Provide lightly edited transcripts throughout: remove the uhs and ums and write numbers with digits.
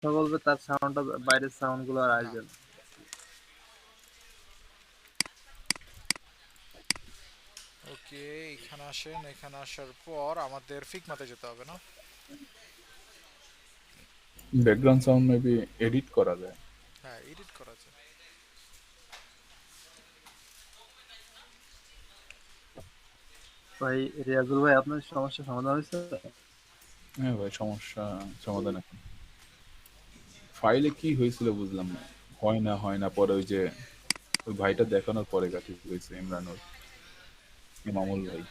কথা বলবে তার সাউন্ডটা বাইরের সাউন্ড গুলো আর না। আসবে না। ওকে, এখানে আসেন, এখানে আসার পর আমাদের ফিগমাতে যেতে হবে না? ব্যাকগ্রাউন্ড সাউন্ড মেবি এডিট করা যায়। হ্যাঁ, এডিট করা যায়। ভাই রিয়াজুল ভাই, আপনার সমস্যার সমাধান হয়েছে? হ্যাঁ ভাই, সমস্যা সমাধান এখন। ফাইলে কি হয়েছিল বুঝলাম না, হয় না পরে ওই যে ওই ভাইটা দেখানোর পরে গা ঠিক হয়েছে, ইমরানুর, ইমামুল ভাই।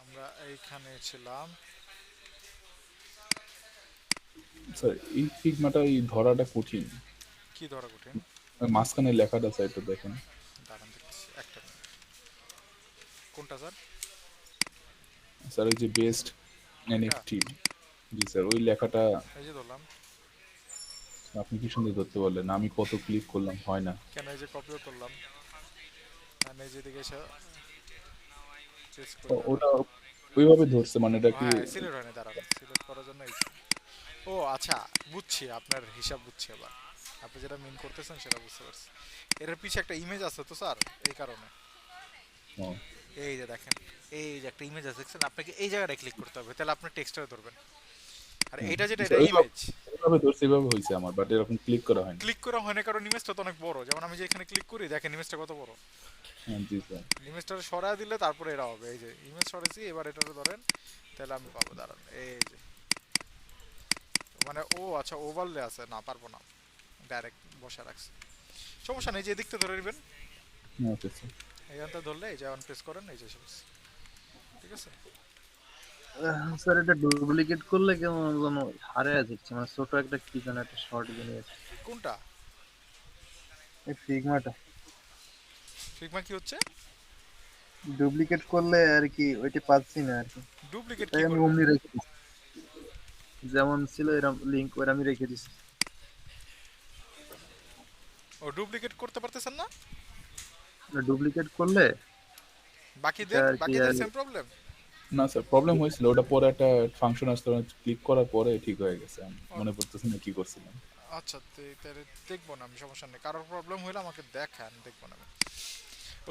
আমরা এইখানে ছিলাম। স্যার এই ফিগমাটা এই ধরাটা কঠিন। কি ধরা কঠিন? আর মাঝখানে লেখাটা সাইডটা দেখেন। দাঁড়ান দেখতেছি, একটা মিনিট। কোনটা স্যার? স্যার ওই যে বেস্ট এটা? এনএফটি, জি স্যার ওই লেখাটা এই যে ধরলাম। আপনি কি সুন্দর ধরতে পারলেন, আমি কত ক্লিক করলাম হয় না। কেন, এই যে কপিও করলাম, আর এই যে দিকে এসে চেস ও, করে দাঁড়ান। ওটা ওইভাবে ধরছে মানে এটা কি? হ্যাঁ, সিলেক্ট হয়নি, দাঁড়ান সিলেক্ট করার জন্য ও আচ্ছা, বুঝছি আপনার হিসাব, বুঝছি এবার। আপনি যেটা মিন করতেছেন সেটা বুঝতে পারছি। এর পিছে একটা ইমেজ আছে তো স্যার, এই কারণে। ও, এই যে দেখেন, এই যে একটা ইমেজ আছে দেখছেন, আপনাকে এই জায়গাটায় ক্লিক করতে হবে, তাহলে আপনার টেক্সটটা ধরবেন। আর হ্যাঁ এটা যেটা, জি এটা স্যার, ওইভাবে ইমেজ। ওইভাবে ধরছে, এইভাবে হয়েছে আমার, বাট এরকম ক্লিক করা হয়নি। ক্লিক করা হয় না কারণ ইমেজটা তো অনেক বড়। যেমন আমি যে এখানে ক্লিক করি, দেখেন ইমেজটা কত বড়। হ্যাঁ জি স্যার। ইমেজটা সরায় দিলে তারপরে এরা হবে। এই যে ইমেজ সরাইছি, এবার এটারে ধরেন, তাহলে আমি পাবো, দাঁড়ান এই যে। মানে ও আচ্ছা, ওভারলে আছে, না পারবো না, ডাইরেক্ট বসা রাখছি। সমস্যা নেই, যে এদিকতে ধরে নেবেন। Okay sir. এইখানটা ধরলে এই যে অন প্রেস করেন, এই যে শেষ। ঠিক আছে। স্যার এটা ডুপ্লিকেট করলে কেমন যেন হারিয়ে যাচ্ছে, মানে ছোট একটা কি যেন একটা শর্ট জিনিস। কোনটা? এই ফিগমাটা ফিগমা কি হচ্ছে? ডুপ্লিকেট করলে আর কি ওইটা পাচ্ছি না আর কি। ডুপ্লিকেট তাই কি আমি করবেন? অমনি রেখে দিচ্ছি, যেমন ছিল এরকম লিঙ্ক ওর আমি রেখে দিচ্ছি। ও ডুপ্লিকেট করতে পারতেছেন না? ডুপ্লিকেট করলে এটা আর কি বাকিদের সেম প্রবলেম? না স্যার, প্রবলেম হয়েছিল, ওটা পরে একটা ফাংশন আসতে ক্লিক করার পরে ঠিক হয়ে গেছে, আমি মনে পড়তেছে না কি করছিলাম। আচ্ছা, তাহলে দেখবো না আমি, সমস্যা নেই। কারোর প্রবলেম হলে আমাকে দেখান, দেখবো না আমি।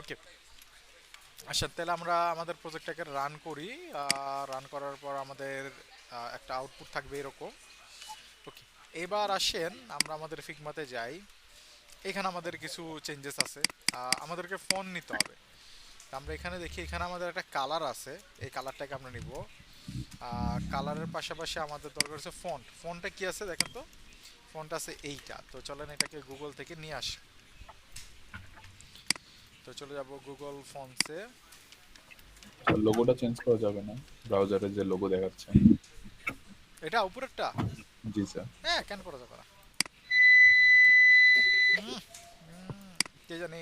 ওকে, আচ্ছা তাহলে আমরা আমাদের প্রজেক্টটাকে রান করি। রান করার পর আমাদের একটা আউটপুট থাকবে এরকম। ওকে, এবার আসেন আমরা আমাদের ফিগমাতে যাই। এখানে আমাদের কিছু চেঞ্জেস আছে। আমাদেরকে ফোন নিতে হবে। আমরা এখানে দেখি, এখানে আমাদের একটা কালার আছে, এই কালারটাকে আমরা নিব। কালারের পাশাপাশি আমাদের দরকার হচ্ছে ফন্ট। ফন্টটা কি আছে দেখেন তো? ফন্ট আছে এইটা। তো চলেন এটাকে গুগল থেকে নিয়ে আসি। তো চলে যাব গুগল ফন্টসে। স্যার লোগোটা চেঞ্জ করা যাবে না, ব্রাউজারে যে লোগো দেখাচ্ছে? এটা উপরেরটা? জি স্যার। হ্যাঁ, কেন করা যাবে না? হুম, কে জানি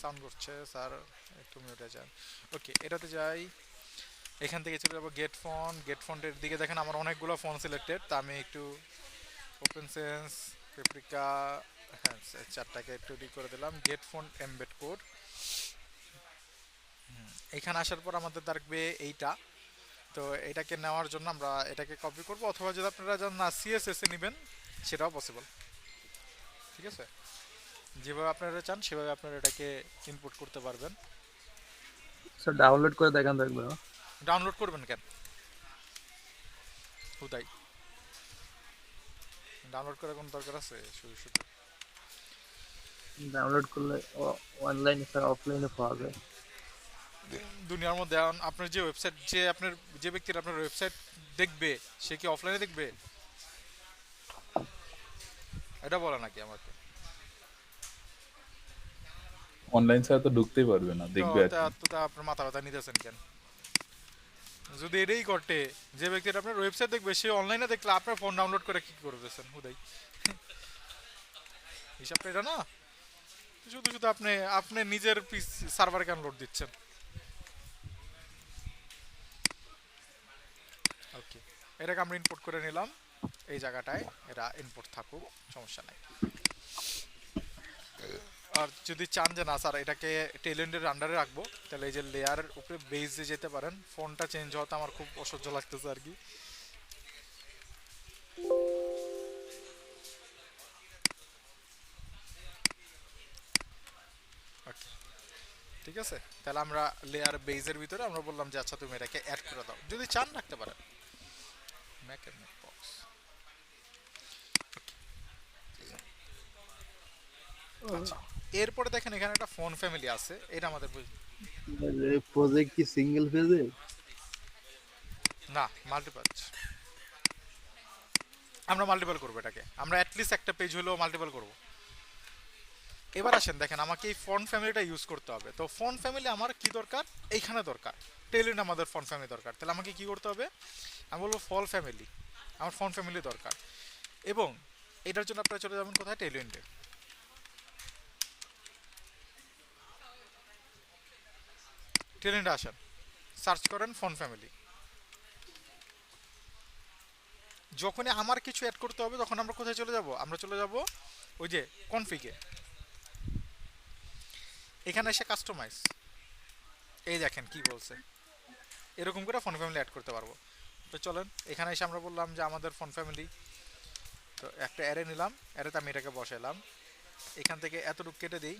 সাউন্ড করছে স্যার, একটু মিউটে যান। ওকে, এটাতে যাই। এখান থেকে চলে যাবো গেট ফন্ট। গেট ফন্টের দিকে দেখেন আমার অনেকগুলো ফন্ট সিলেক্টেড, তা আমি একটু ওপেন সেন্স, পেপ্রিকা, হ্যাঁ চারটাকে একটু করে দিলাম। Get font embed code. এখানে আসার পর আমাদের থাকবে এইটা। তো এটাকে নেওয়ার জন্য আমরা এটাকে কপি করব, অথবা যদি আপনারা যান না সিএসএস এ নেবেন সেটাও পসিবল। ঠিক আছে, যেভাবে আপনারা চান সেভাবে আপনারা এটাকে ইনপুট করতে পারবেন। স্যার ডাউনলোড করে দেখান তো একবার। ডাউনলোড করবেন কেন হুদাই? ডাউনলোড করার কোনো দরকার আছে শুধু শুধু? ডাউনলোড করলে অনলাইনে স্যার অফলাইনে পাওয়া যায়। দুনিয়ার মধ্যে আপনার যে ওয়েবসাইট, আপনার যে ব্যক্তির আপনার ওয়েবসাইট দেখবে, সে কি অফলাইনে দেখবে? এটা বলে নাকি আমাকে? অনলাইন ছাড়া তো ঢুকতেই পারবে না, তো দেখবে আর তা কি। তো তা আপনার মাথা ব্যথা নিতেছেন কেন? যদি এটাই করতে, যে ব্যক্তির আপনার ওয়েবসাইট দেখবে সে অনলাইনে দেখলে আপনার ফোন ডাউনলোড করে কি করতেছেন হুদাই? হিসাবটা এটা না। শুধু শুধু আপনি আপনি নিজের সার্ভার কেন লোড দিচ্ছেন? ওকে, এটাকে আমরা ইম্পোর্ট করে নিলাম এই জায়গাটায়। এটা ইম্পোর্ট থাকুক, সমস্যা নাই। আর যদি চান যে না স্যার এটাকে টেলেন্টের আন্ডারে রাখবো, তাহলে এই যে লেয়ারের উপরে বেসে যেতে পারেন। ফোনটা চেঞ্জ হওয়াতে আমার খুব অসহ্য লাগতেছে আর কি। ওকে, ঠিক আছে, তাহলে আমরা লেয়ার বেসের ভিতরে আমরা বললাম যে আচ্ছা তুমি এটাকে অ্যাড করে দাও, যদি চান রাখতে পারেন। Mac and Mac box. আচ্ছা, এরপরে দেখেন এখানে একটা ফোন ফ্যামিলি আছে, এটা আমাদের প্রজেক্ট কি সিঙ্গেল ফেজে? না মাল্টিপল। আমরা মাল্টিপল করবো এটাকে, আমরা অ্যাটলিস্ট একটা পেজ হলেও মাল্টিপল করব। এবার আসেন দেখেন আমাকে এই ফন্ট ফ্যামিলিটা ইউজ করতে হবে। তো ফন্ট ফ্যামিলি আমার কি দরকার, এইখানে দরকার টেলিন আমাদের ফন্ট ফ্যামিলি দরকার। তাহলে আমাকে কি করতে হবে, আমি বলবো ফল ফ্যামিলি, আমার ফন্ট ফ্যামিলি দরকার। এবং এটার জন্য আপনারা চলে যাবেন কোথায়, টেলিন্ডে। টেলিন্ডে আসেন, সার্চ করেন ফন্ট ফ্যামিলি। যখনই আমার কিছু অ্যাড করতে হবে তখন আমরা কোথায় চলে যাব, আমরা চলে যাব ওই যে কনফিগে, এখানে এসে কাস্টমাইজ। এই দেখেন কি বলছে, এরকম করে ফন্ট ফ্যামিলি অ্যাড করতে পারবো। তো চলেন এখানে এসে আমরা বললাম যে আমাদের ফন্ট ফ্যামিলি, তো একটা অ্যারে নিলাম, অ্যারেতে আমি এটাকে বসাইলাম, এখান থেকে এতটুকু কেটে দিই।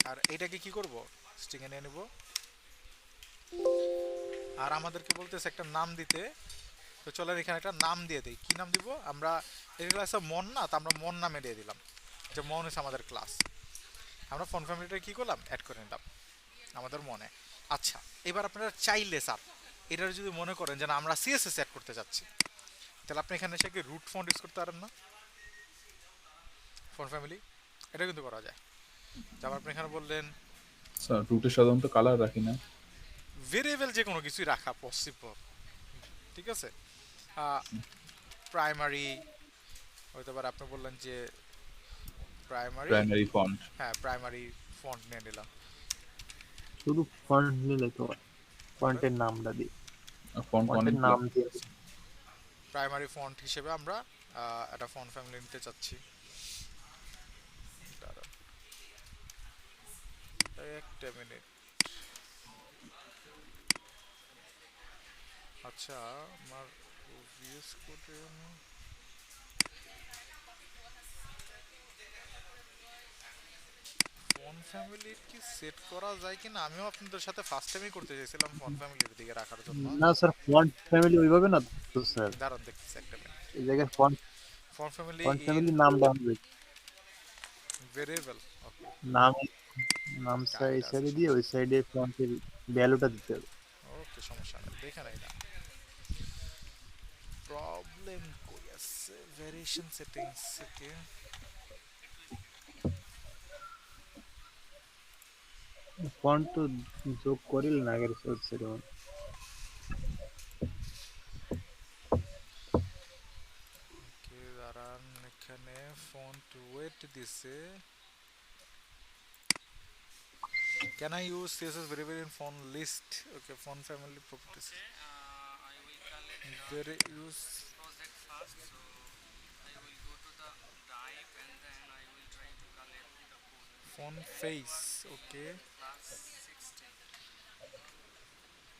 আর এটাকে কি করব, স্ট্রিংয়ে নিয়ে নেব। আর আমাদেরকে বলতেছে একটা নাম দিতে, তো চলেন এখানে একটা নাম দিয়ে দিই। কি নাম দিব আমরা, এই ক্লাসে মন না, তো আমরা মন নামে দিয়ে দিলাম, যে মন হচ্ছে আমাদের ক্লাস। আমরা ফন্ট ফ্যামিলিটা কি করলাম, অ্যাড করে নিলাম আমাদের মনে। আচ্ছা, এবার আপনারা চাইলে স্যার এটার যদি মনে করেন যে না আমরা সিএসএস অ্যাড করতে যাচ্ছি, তাহলে আপনি এখানে এসে কি রুট ফন্ট ইউজ করতে পারেন না, ফন্ট ফ্যামিলি, এটা কিন্তু করা যায়। তারপর আপনি এখানে বললেন স্যার রুটে সাধারণত কালার রাখি না। ভেরিয়েবল যে কোনো কিছুই রাখা পসিবল, ঠিক আছে। প্রাইমারি হয়তো পারে, আপনি বললেন যে প্রাইমারি, প্রাইমারি ফন্ট। হ্যাঁ প্রাইমারি ফন্ট নিয়ে নিলাম। শুধু ফন্ট নিলে তো বলেন ফন্টের নামটা দিই, ফন্ট ফন্টের অনেক নাম দিয়ে প্রাইমারি ফন্ট হিসেবে আমরা একটা ফন্ট ফ্যামিলি নিতে চাচ্ছি। দাঁড়ান, একটা মিনিট। আচ্ছা, আমার ভিএস কোডে ফন্ট ফ্যামিলি কি সেট করা যায় কিনা, আমিও আপনাদের সাথে ফার্স্ট টাইমই করতে চাইছিলাম ফন্ট ফ্যামিলির দিকে রাখার জন্য। না স্যার, ফন্ট ফ্যামিলি ওইভাবে না তো স্যার, দাঁড়ান দেখতেছি একটা মিনিট। এই জায়গায় font font family font in ফ্যামিলির নামটা হবে, ভেরিয়েবল, ওকে, নাম নাম গাইড এই আছে সাইডে দিয়ে ওই সমস্যা, সাইডে ফন্টের ভ্যালুটা দিতে হবে। ওকে সমস্যা নেই, দেখে নাই না প্রবলেম কই আছে, ভেরিয়েশন সেটিংস থেকে ফন্ট তো যোগ করিল না আগের সেটা। ওকে দাঁড়ান, এখানে ফন্ট ওয়েট দিছে। Can I use CSS variable in font list? Okay, font family properties. Very use font face. Okay.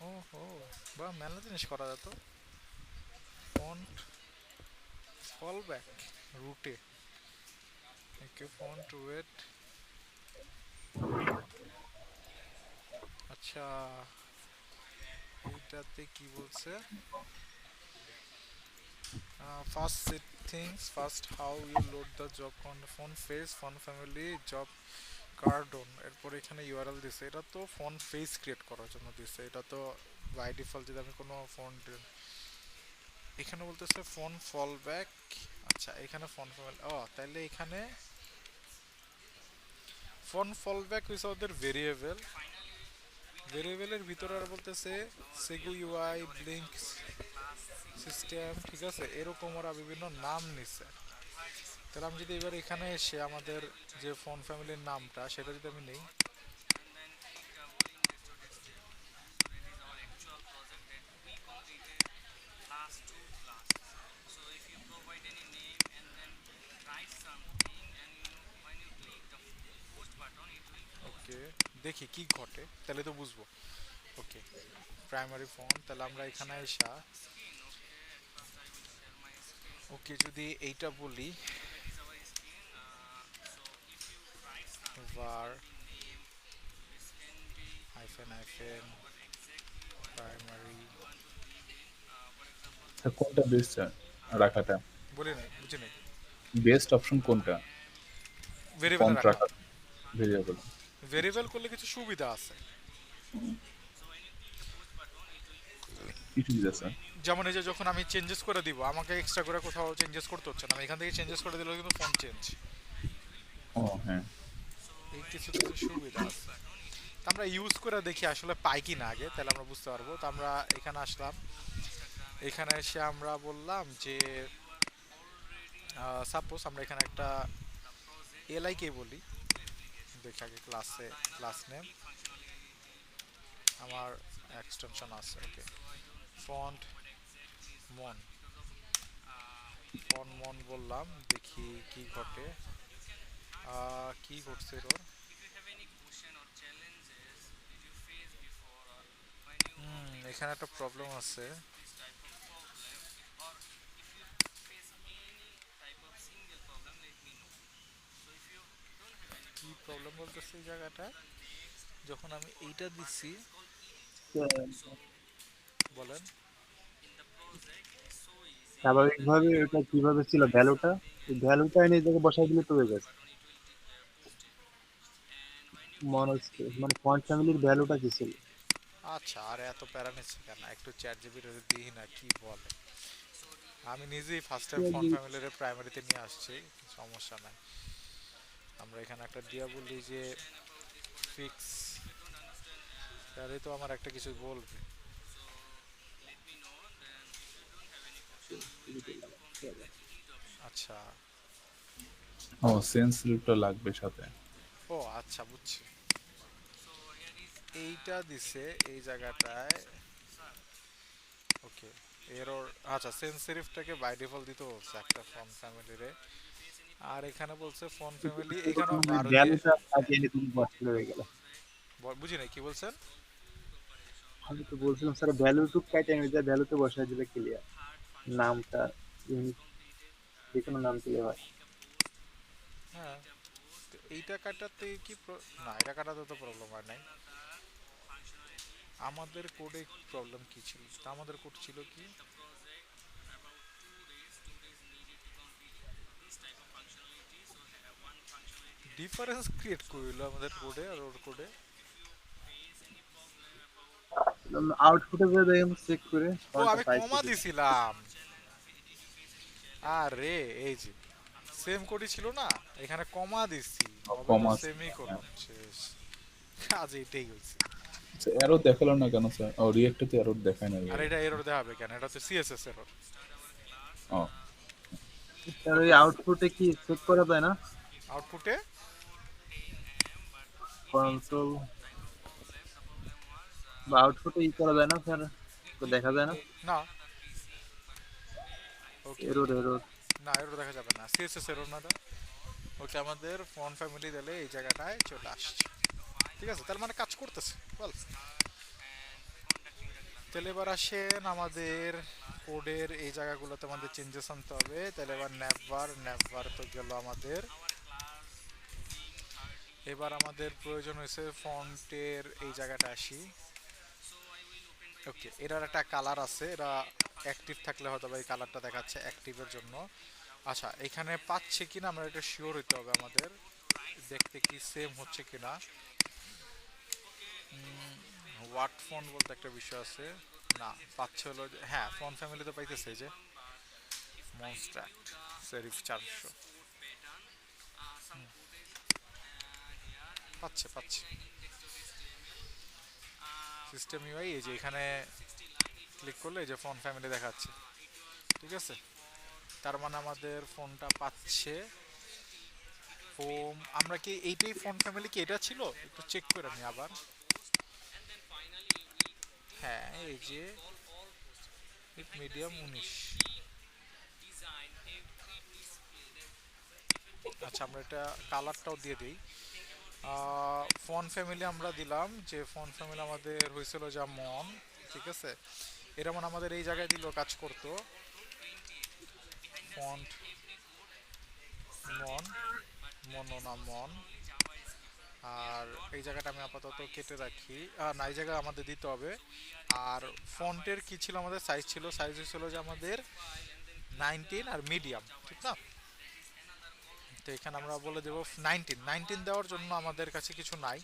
Oh, oh. বাহ, মেলা জিনিস করা যেত। ফন্ট ফলব্যাক রুটে। Okay, font weight. আচ্ছা, এটাতে কি বলছে, first settings, first how you load the job font face, font family, job কার্ডন, এরপর এখানে ইউআরএল দিছে। এটা তো ফন্ট ফেস ক্রিয়েট করার জন্য দিছে, এটা তো বাই ডিফল্ট যদি আমি কোনো ফন্ট, এখানে বলতেছে ফন্ট ফলব্যাক। আচ্ছা, এখানে ফন্ট ফ্যামিলি, ও তাহলে এখানে ফন্ট ফলব্যাক হইছে ওদের ভেরিয়েবল, ভেরিয়েবলের ভিতরে আর বলতেছে সেগু ইউআই ব্লিঙ্ক সিস্টেম, ঠিক আছে, এরকম ওরা বিভিন্ন নাম নিচ্ছে। তাহলে আমি যদি এবার এখানে এসে আমাদের যে ফন্ট ফ্যামিলির নামটা সেটা যদি আমি নেই, ওকে, দেখি কি ঘটে, তাহলে তো বুঝবো। ওকে, প্রাইমারি ফন্ট, তাহলে আমরা এখানে এসা, ওকে যদি এইটা বলি var হাইফেন হাইফেন প্রাইমারি, কোনটা বেস্ট রাখাটা? বলি নাই, বুঝি নাই। বেস্ট অপশন কোনটা ভেরিয়েবলে ফন্ট রাখা, রাখা? ভেরিয়েবল ভেরিয়েবল করলে কিছু সুবিধা আছে। কি সুবিধা আছে? যেমন এই যে যখন আমি চেঞ্জেস করে দিব, আমাকে এক্সট্রা করে কোথাও চেঞ্জেস করতে হচ্ছে না, আমি এখান থেকে চেঞ্জেস করে দিলেও কিন্তু ফন্ট চেঞ্জ। ও হ্যাঁ, এই কিছু কিছু সুবিধা আছে। তা আমরা ইউজ করে দেখি আসলে পাই কি না আগে, তাহলে আমরা বুঝতে পারবো। তো আমরা এখানে আসলাম, এখানে এসে আমরা বললাম যে সাপোজ আমরা এখানে একটা এলআই কে বলি, দেখি আগে ক্লাসে ক্লাস নেম আমার এক্সটেনশন আছে। ওকে, ফন্ট মন, ফন্ট মন বললাম, দেখি কি ঘটে। কি ঘটছে এর? এখানে একটা প্রবলেম আছে। কি প্রবলেম বলতেছে এই জায়গাটা, যখন আমি এইটা দিচ্ছি, বলেন। স্বাভাবিকভাবে এটা কিভাবে ছিল ভ্যালুটা, ভ্যালুটা এনে এই জায়গায় বসাই দিলে তো হয়ে গেছে। মনে হচ্ছে মানে ফন্ট ফ্যামিলির ভ্যালুটা কি ছিল? আচ্ছা, আর এত প্যারা নিচ্ছে কেন, একটু চ্যাট জিপিটি দিই না, কি বলে। আমি নিজেই ফার্স্ট টাইম ফন্ট ফ্যামিলির প্রাইমারিতে নিয়ে আসছি, সমস্যা নাই। আমরা এখানে একটা দিয়া বলি যে ফিক্স, তাহলে তো আমার একটা কিছু বলবে। আচ্ছা, ও সেন্স রুটটা লাগবে সাথে। ও আচ্ছা, বুঝছি। এইটা দিছে এই জায়গাটায়। ওকে, এরর, আচ্ছা সেন্স সেরিফটাকে বাই ডিফল্ট দিতে বলছে একটা ফন্ট ফ্যামিলিরে। আর এখানে বলছে ফন্ট ফ্যামিলি, এখানেও মানে আরো দিয়ে, ভ্যালুটা কাটিয়ে এনে তুমি বসাতে হয়ে গেল। বুঝি নাই কি বলছেন। আমি তো বলছিলাম স্যার ভ্যালুটুক কাটিয়ে এনে যা ভ্যালুতে বসাই দিলে ক্লিয়ার। নামটা ইউনিক, যে কোনো নাম দিলে হয়। হ্যাঁ, তো এইটা কাটাতে কি না, এটা কাটাতে তো প্রবলেম হয় নাই। আমাদের কোডে প্রবলেম কি ছিল, তা আমাদের কোড ছিল কি, ডিফারেন্স ক্রিয়েট করলো আমাদের কোডে আর ওর কোডে। আউটপুটে যে দেখেন চেক করে ও, কোনটা আমি পাইছে কমা কিনা। দিছিলাম। আরে এই যে সেম কোডই ছিল না, এখানে কমা দিছি, হবে তো কমা সেমই কোলন, শেষ কাজ এইটাই হয়েছে। এরর দেখালো না কেন স্যার? ও রিয়েক্টে তো এরর দেখায় না আর রিয়েক্ট। এটা এরর দেখাবে কেন, এটা হচ্ছে সিএসএস এরর। ও স্যার ওই আউটপুটে কি চেক করা যায় না? আউটপুটে কনসোল বা আউটপুটে ই করা যায় না স্যার? তো দেখা যায় না? না। ওকে, এরর এরর। না এরর দেখা যাবে না, সিএসএস এরর না এটা। ওকে, আমাদের ফন্ট ফ্যামিলি দিলে এই জায়গাটায় চলে আসছে। ঠিক আছে, তার মানে কাজ করতেছে বল। তাহলে এবার আসেন আমাদের কোডের এই জায়গাগুলোতে আমাদের চেঞ্জেস আনতে হবে। তাহলে এবার ন্যাভবার, ন্যাভবার তো গেল আমাদের। এবার আমাদের প্রয়োজন হয়েছে ফন্টের এই জায়গাটা আসি। ওকে, এটার একটা কালার আছে, এরা অ্যাক্টিভ থাকলে হয়তো বা এই কালারটা দেখাচ্ছে অ্যাক্টিভের জন্য। আচ্ছা, এখানে পাচ্ছে কিনা আমরা এটা শিওর হইতে হবে আমাদের, দেখতে কি সেম হচ্ছে কিনা। ওয়াট ফন্ট বলতে একটা বিষয় আছে, না পাচ্ছে হলো হ্যাঁ, ফন্ট ফ্যামিলিতে পাইতেছে এই যে মনস্ট্রাক্ট সেরিফ 400, পাচ্ছে পাচ্ছে। সিস্টেম ইউআই এই যে এখানে ক্লিক করলে এই যে ফন্ট ফ্যামিলি দেখাচ্ছে। ঠিক আছে, তার মানে আমাদের ফোনটা পাচ্ছে হোম। আমরা কি এইটাই ফন্ট ফ্যামিলি, কি এটা ছিল, একটু চেক করে নি আবার। হ্যাঁ, এই যে মিডিয়াম 19। আচ্ছা, আমরা এটা কালারটাও দিয়ে দিই। ফন্ট ফ্যামিলি আমরা দিলাম, যে ফন্ট ফ্যামিলি আমাদের হয়েছিল যা মন, ঠিক আছে। এটা মানে আমাদের এই জায়গায় দিল কাজ করতো, ফন্ট মন, মনো না মন। আর এই জায়গাটা আমি আপাতত কেটে রাখি, না এই জায়গায় আমাদের দিতে হবে। আর ফন্টের কি ছিল, আমাদের সাইজ ছিল, সাইজ হয়েছিল যে আমাদের 19 আর মিডিয়াম, ঠিক না। তো এখানে আমরা বলে দেবো 19 দেওয়ার জন্য আমাদের কাছে কিছু নাই।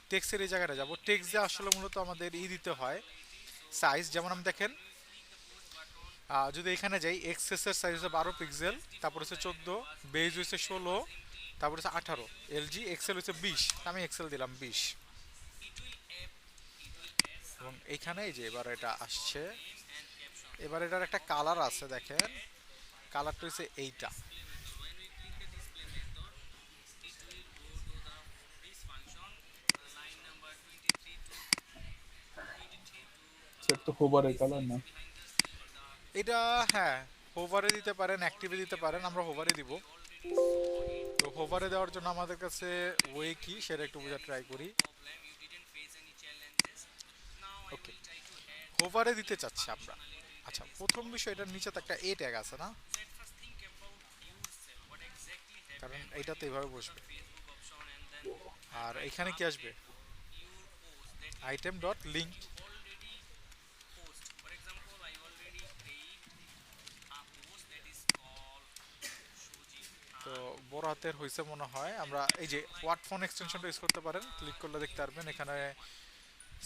টেক্সের এই জায়গাটা যাব, টেক্সট দিয়ে আসলে মূলত আমাদের দিতে হয় সাইজ। যেমন আমি দেখেন, যদি এখানে যাই, এক্সেসের সাইজ হচ্ছে 12 পিক্সেল, তারপর হচ্ছে 14, বেজ হচ্ছে 16, তারপর হচ্ছে 18, এলজি এক্সেল হচ্ছে 20, আমি এক্সেল দিলাম 20। এবং এইখানে এই যে এবার এটা আসছে, এবার এটার একটা কালার আছে, দেখেন কালারটা হচ্ছে এইটা। সেটা তো হোভারের কালার না? এটা হ্যাঁ, হোভারে দিতে পারেন, অ্যাক্টিভে দিতে পারেন, আমরা হোভারে দিব। তো হোভারে দেওয়ার জন্য আমাদের কাছে ওয়ে কি সেটা একটু বোঝা ট্রাই করি। ওকে, হোভারে দিতে চাচ্ছি আমরা। আচ্ছা, প্রথম বিষয়, এটার নিচে তো একটা এ ট্যাগ আছে না, কারণ এইটাতে এইভাবে বসবে। আর এখানে কি আসবে, আইটেম ডট লিঙ্ক। তো বড় হাতের হয়েছে মনে হয়। আমরা এই যে ওয়াট ফোন এক্সটেনশনটা ইউজ করতে পারেন, ক্লিক করলে দেখতে পারবেন এখানে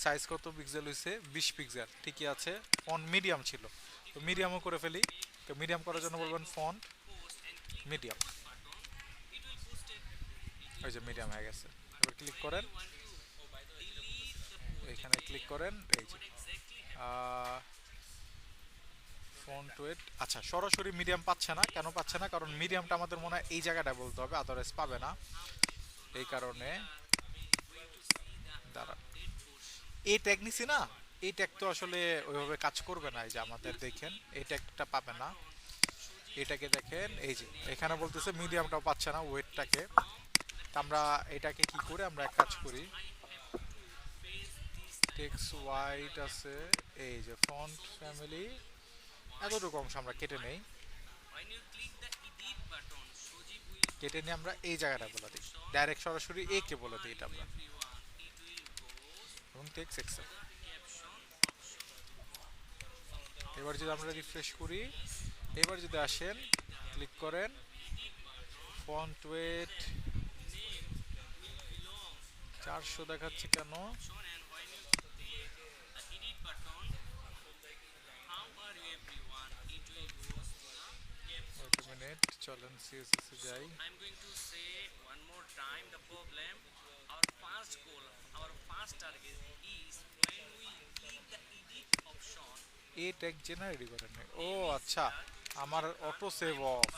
সাইজ কত পিক্সেল হয়েছে, 20 পিক্সেল, ঠিকই আছে। ফন্ট মিডিয়াম ছিল, তো মিডিয়ামও করে ফেলি। তো মিডিয়াম করার জন্য বলবেন ফন্ট মিডিয়াম, ওই যে মিডিয়াম হয়ে গেছে। এবার ক্লিক করেন, এখানে ক্লিক করেন, এই যে ফন্ট ওয়েট। আচ্ছা, সরাসরি মিডিয়াম পাচ্ছে না, কেন পাচ্ছে না, কারণ মিডিয়ামটা আমাদের মনে হয় এই জায়গাটায় বলতে হবে, আদারওয়াইজ পাবে না। এই কারণে দাঁড়া, এই ট্যাগ নিছি না, এই ট্যাগ তো আসলে ওইভাবে কাজ করবে না। এই যে আমাদের দেখেন এই ট্যাগটা পাবে না, এটাকে দেখেন এই যে এখানে বলতেছে মিডিয়ামটাও পাচ্ছে না, ওয়েটটাকে। তা আমরা এটাকে কি করে, আমরা এক কাজ করি, টেক্সট ওয়াইট আছে, এই যে ফন্ট ফ্যামিলি, এতটুকু অংশ আমরা কেটে নেই। কেটে নিয়ে আমরা এই জায়গাটা বলে দিই, ডাইরেক্ট সরাসরি এ কে বলে দিই এটা আমরা, এবং টেক্সট এক্সেল। এবার যদি আমরা রিফ্রেশ করি, এবার যদি আসেন, ক্লিক করেন, ফন্ট ওয়েট 400 দেখাচ্ছে কেন, ওয়েট মিনিট, চলেন সিএসএস এ যাই। এ ট্যাগ জেনারেট করেন নাই, ও আচ্ছা, আমার অটো সেভ অফ।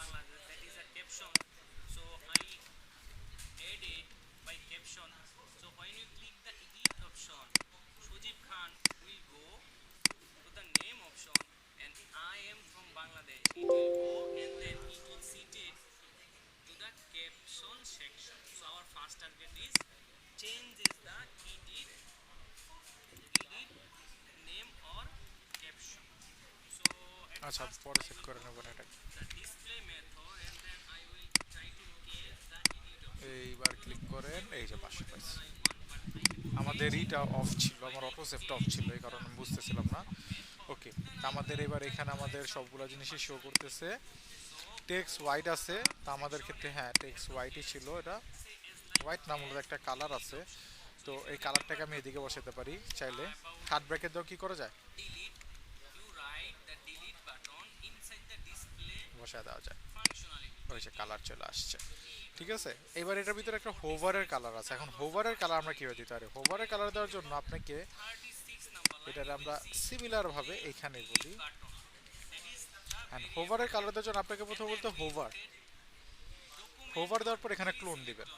আচ্ছা, পরে সেট করে নেব এটা। এইবার ক্লিক করেন, এই যে 500 পাইছি। আমাদের ইটা অফ ছিল, আমার অটো সেভটা অফ ছিল, এই কারণে আমি বুঝতেছিলাম না। ওকে, আমাদের এবার এখানে আমাদের সবগুলো জিনিসই শো করতেছে। টেক্সট হোয়াইট আছে, তা আমাদের ক্ষেত্রে হ্যাঁ টেক্সট হোয়াইটই ছিল। এটা হোয়াইট না, মূলত একটা কালার আছে। তো এই কালারটাকে আমি এদিকে বসাতে পারি চাইলে। কাট ব্র্যাকেট দাও কি করা যায়, বসায় দেওয়া যায়, ওই যে কালার চলে আসছে, ঠিক আছে। এবার এটার ভিতরে একটা হোভারের কালার আছে। এখন হোভারের কালার আমরা কিভাবে দিতে পারি, হোভারের কালার দেওয়ার জন্য আপনাকে এটার আমরা সিমিলার ভাবে এখানে বলি, এন্ড হোভারের কালার দেওয়ার জন্য আপনাকে প্রথমে বলতে হোভার, হোভার দেওয়ার পর এখানে ক্লোন দিবেন।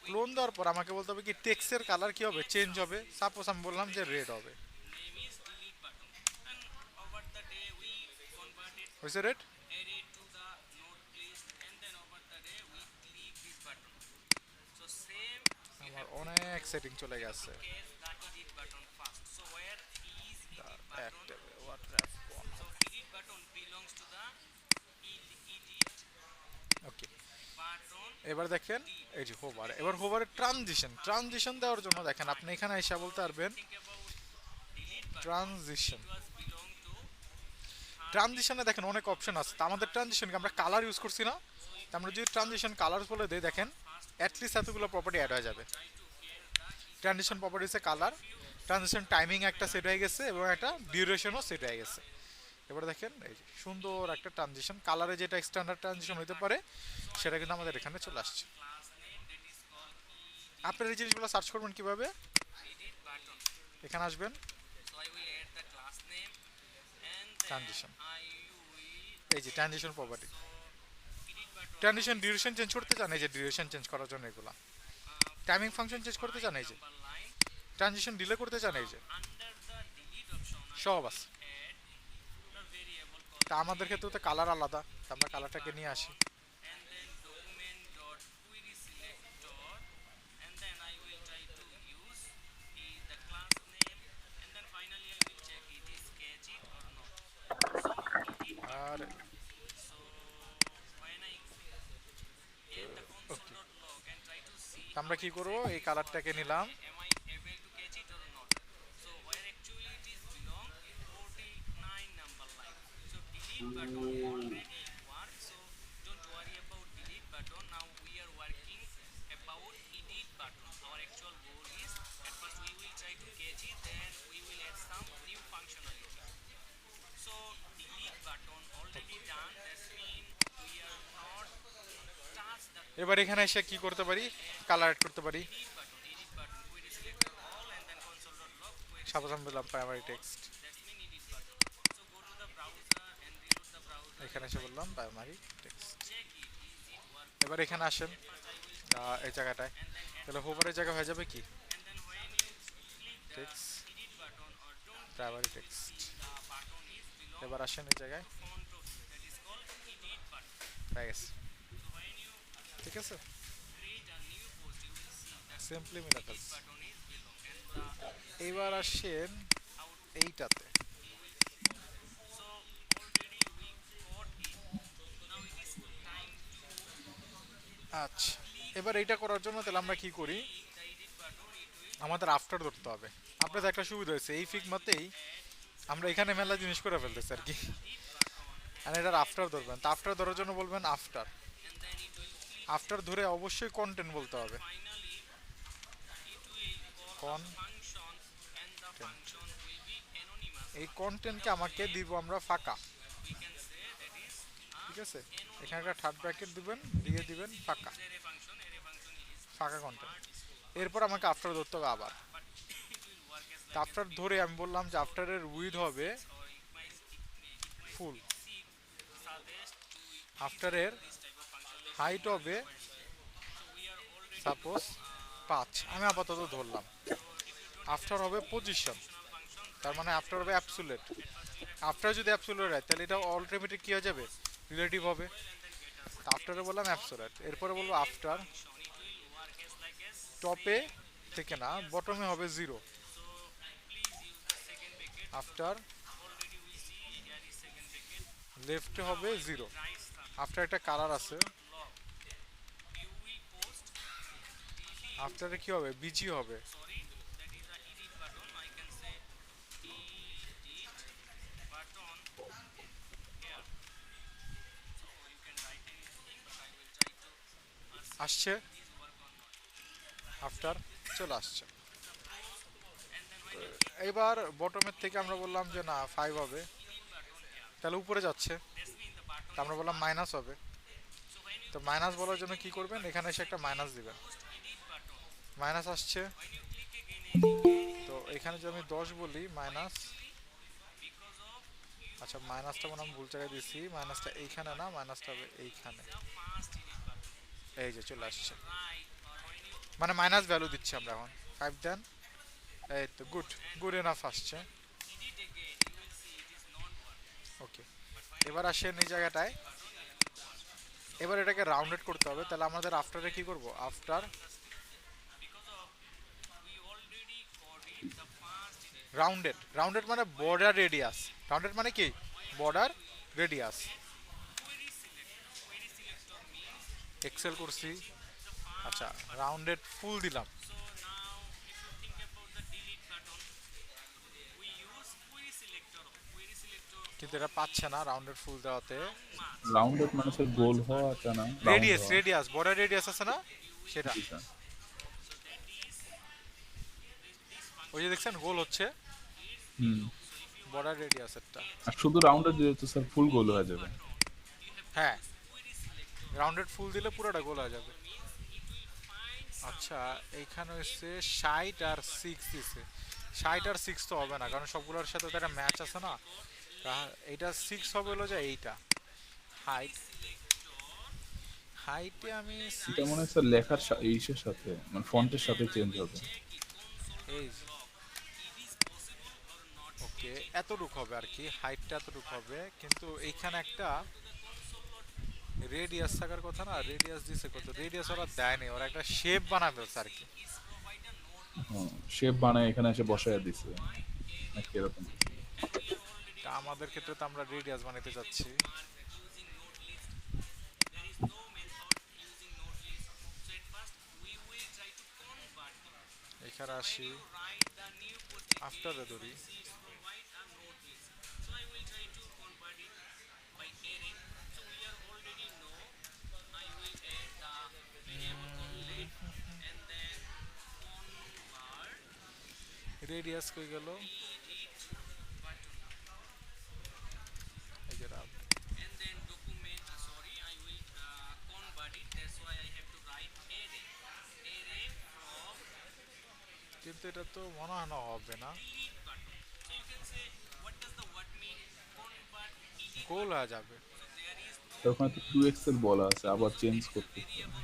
ক্লোন দেওয়ার পর আমাকে বলতে হবে কি টেক্সটের কালার কি হবে, চেঞ্জ হবে। সাপোজ আমি বললাম যে রেড হবে, হয়েছে রেড। আমার অনেক সেটিং চলে গেছে। Active, what ref one হবে? ওকে, এবার দেখেন এই যে হোভার, এবার হোভারের ট্রানজিশন দেওয়ার জন্য দেখেন আপনি এখানে এসে বলতে পারবেন ট্রানজিশন। ট্রানজিশনে দেখেন অনেক অপশন আছে, তো আমাদের ট্রানজিশনকে আমরা কালার ইউজ করছি না, তো আমরা যদি ট্রানজিশন কালার বলে দিই দেখেন অ্যাটলিস্ট এতগুলো প্রপার্টি অ্যাড হয়ে যাবে। ট্রানজিশন প্রপার্টিসে কালার, ট্রানজিশন টাইমিং একটা সেট হয়ে গেছে এবং একটা ডিউরেশনও সেট হয়ে গেছে। এবার দেখেন এই যে সুন্দর একটা ট্রানজিশন, কালারে যেটা স্ট্যান্ডার্ড ট্রানজিশন হতে পারে সেটা কিন্তু আমাদের এখানে চলে আসছে। আপনার এই জিনিসগুলো সার্চ করবেন কিভাবে, এখানে আসবেন ট্রানজিশন, এই যে transition property, transition duration change করতে চান এই যে ডিউরেশন চেঞ্জ করার জন্য এগুলা, টাইমিং ফাংশন চেঞ্জ করতে চান এই যে, ট্রানজিশন ডিলে করতে চান এই যে, সব আছে। তা আমাদের ক্ষেত্রে তো কালার আলাদা, তা আমরা কালারটাকে নিয়ে আসি। আর okay, আমরা কি করব, এই কালারটাকে নিলাম, এবার এখানে এসে কি করতে পারি, কালার অ্যাড করতে পারি। সাপোজ আমি বললাম প্রাইমারি টেক্সট, এখানে এসে বললাম প্রাইমারি টেক্সট। এবার এখানে আসেন এই জায়গাটায়, তাহলে হোভারের জায়গা হয়ে যাবে কি টেক্সট, প্রাইমারি টেক্সট। এবার আসেন এই জায়গায়, হয়ে গেছে, ঠিক আছে, সিম্পলি মিরাকলস। এবার আসেন এইটাতে, আচ্ছা এবার এইটা করার জন্য তাহলে আমরা কি করি, আমাদের আফটার ধরতে হবে। আপনাদের একটা সুবিধা হয়েছে এই ফিগমাতেই আমরা এখানে মেলা জিনিস করে ফেলতেছি আর কি, আর এটার আফটার ধরবেন, তো আফটার ধরার জন্য বলবেন আফটার, আফটার ধরে অবশ্যই কন্টেন্ট বলতে হবে, এই কন্টেন্টকে আমাকে দিব আমরা ফাঁকা, ঠিক আছে, এখানে একটা থার্ড ব্র্যাকেট দিবেন, দিয়ে দিবেন ফাঁকা, ফাঁকা কন্টেন্ট। এরপর আমাকে আফটার ধরতে হবে আবার, আফটার ধরে আমি বললাম যে আফটারের উইথ হবে ফুল, আফটারের হাইট হবে সাপোজ 5, আমি আপাতত ধরলাম। আফটার হবে পজিশন, তার মানে আফটার হবে অ্যাবসুলেট, আফটার যদি অ্যাবসুলেট হয় তাহলে এটা অটোমেটিক কি হয়ে যাবে, রিলেটিভ হবে। আফটারে বললাম অ্যাবসুলেট, এরপরে বলবো আফটার টপে থেকে না বটমে হবে 0, আফটার লেফটে হবে 0, আফটার একটা কালার আছে, আফটারে কি হবে বিজি হবে, আসছে আফটার চলে আসছে। এবার বটমের থেকে আমরা বললাম যে না 5 হবে, তাহলে উপরে যাচ্ছে, তা আমরা বললাম মাইনাস হবে, তো মাইনাস বলার জন্য কি করবেন, এখানে এসে একটা মাইনাস দিবেন, মাইনাস আসছে, তো এখানে যদি আমি 10 বলি মাইনাস, আচ্ছা মাইনাসটা মনে আমি ভুল জায়গায় দিচ্ছি, মাইনাসটা এইখানে না, মাইনাসটা হবে এইখানে, এই যে চলে আসছে, মানে মাইনাস ভ্যালু দিচ্ছি আমরা এখন 5 দেন, এই তো গুড, গুড এনাফ আসছে। ওকে, এবার আসেন এই জায়গাটায়, এবার এটাকে রাউন্ডেড করতে হবে, তাহলে আমাদের আফটারে কি করব, আফটার রাউন্ডেড, রাউন্ডেড মানে বর্ডার রেডিয়াস, রাউন্ডেড মানে কি বর্ডার রেডিয়াস। এক্সেল করছি, আচ্ছা রাউন্ডেড ফুল দিলাম, কিন্তু এটা পাচ্ছে না রাউন্ডেড ফুল দেওয়াতে। রাউন্ডেড মানে স্যার গোল হওয়াটা না, রাউন্ড রেডিয়াস, হওয়া। রেডিয়াস বর্ডার রেডিয়াস আছে না সেটা, জি স্যার। ওই যে দেখছেন গোল হচ্ছে হুম। বর্ডার রেডিয়াসেরটা। আর শুধু রাউন্ডেড দিলে তো স্যার ফুল গোল হয়ে যাবে। হ্যাঁ, রাউন্ডেড ফুল দিলে পুরোটা গোল হয়ে যাবে। আচ্ছা এইখানে হচ্ছে 60 আর 6 দিছে, 60 আর 6 তো হবে না কারণ সবগুলোর সাথে তো একটা ম্যাচ আছে না। এইটা 6 হবে হলো যে এইটা হাইট, হাইটে আমি এটা 6, মনে হয় স্যার লেখার ইসের সাথে মানে ফন্টের সাথে চেঞ্জ হবে। এই ওকে এতটুক হবে আর কি, হাইটটা এতটুক হবে, কিন্তু এইখানে একটা রেডিয়াস থাকার কথা না, রেডিয়াস দিছে কত, রেডিয়াস ওরা দেয়নি, ওরা একটা শেপ বানাবে আর কি। হ্যাঁ, শেপ বানায় এখানে এসে বসায় দিছে নাকি এরকম? তা আমাদের ক্ষেত্রে তো আমরা রেডিয়াস বানাতে যাচ্ছি। এখানে আসি, আফটারে ধরি, রেডিয়াস কই গেল, এই যে কিন্তু এটা তো মনে হয় না হবে না, গোল হয়ে যাবে। তো ওখানে তো 2 এক্সেল বলা আছে, আবার চেঞ্জ করতে হবে।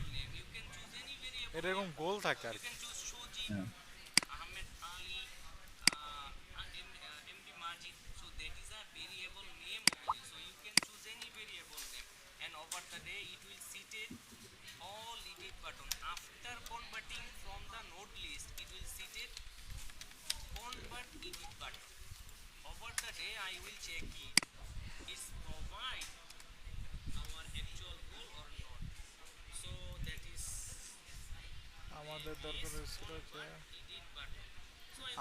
এরকম গোল থাকে আর কি। হ্যাঁ। আমাদের দরকার হয়েছিল যে,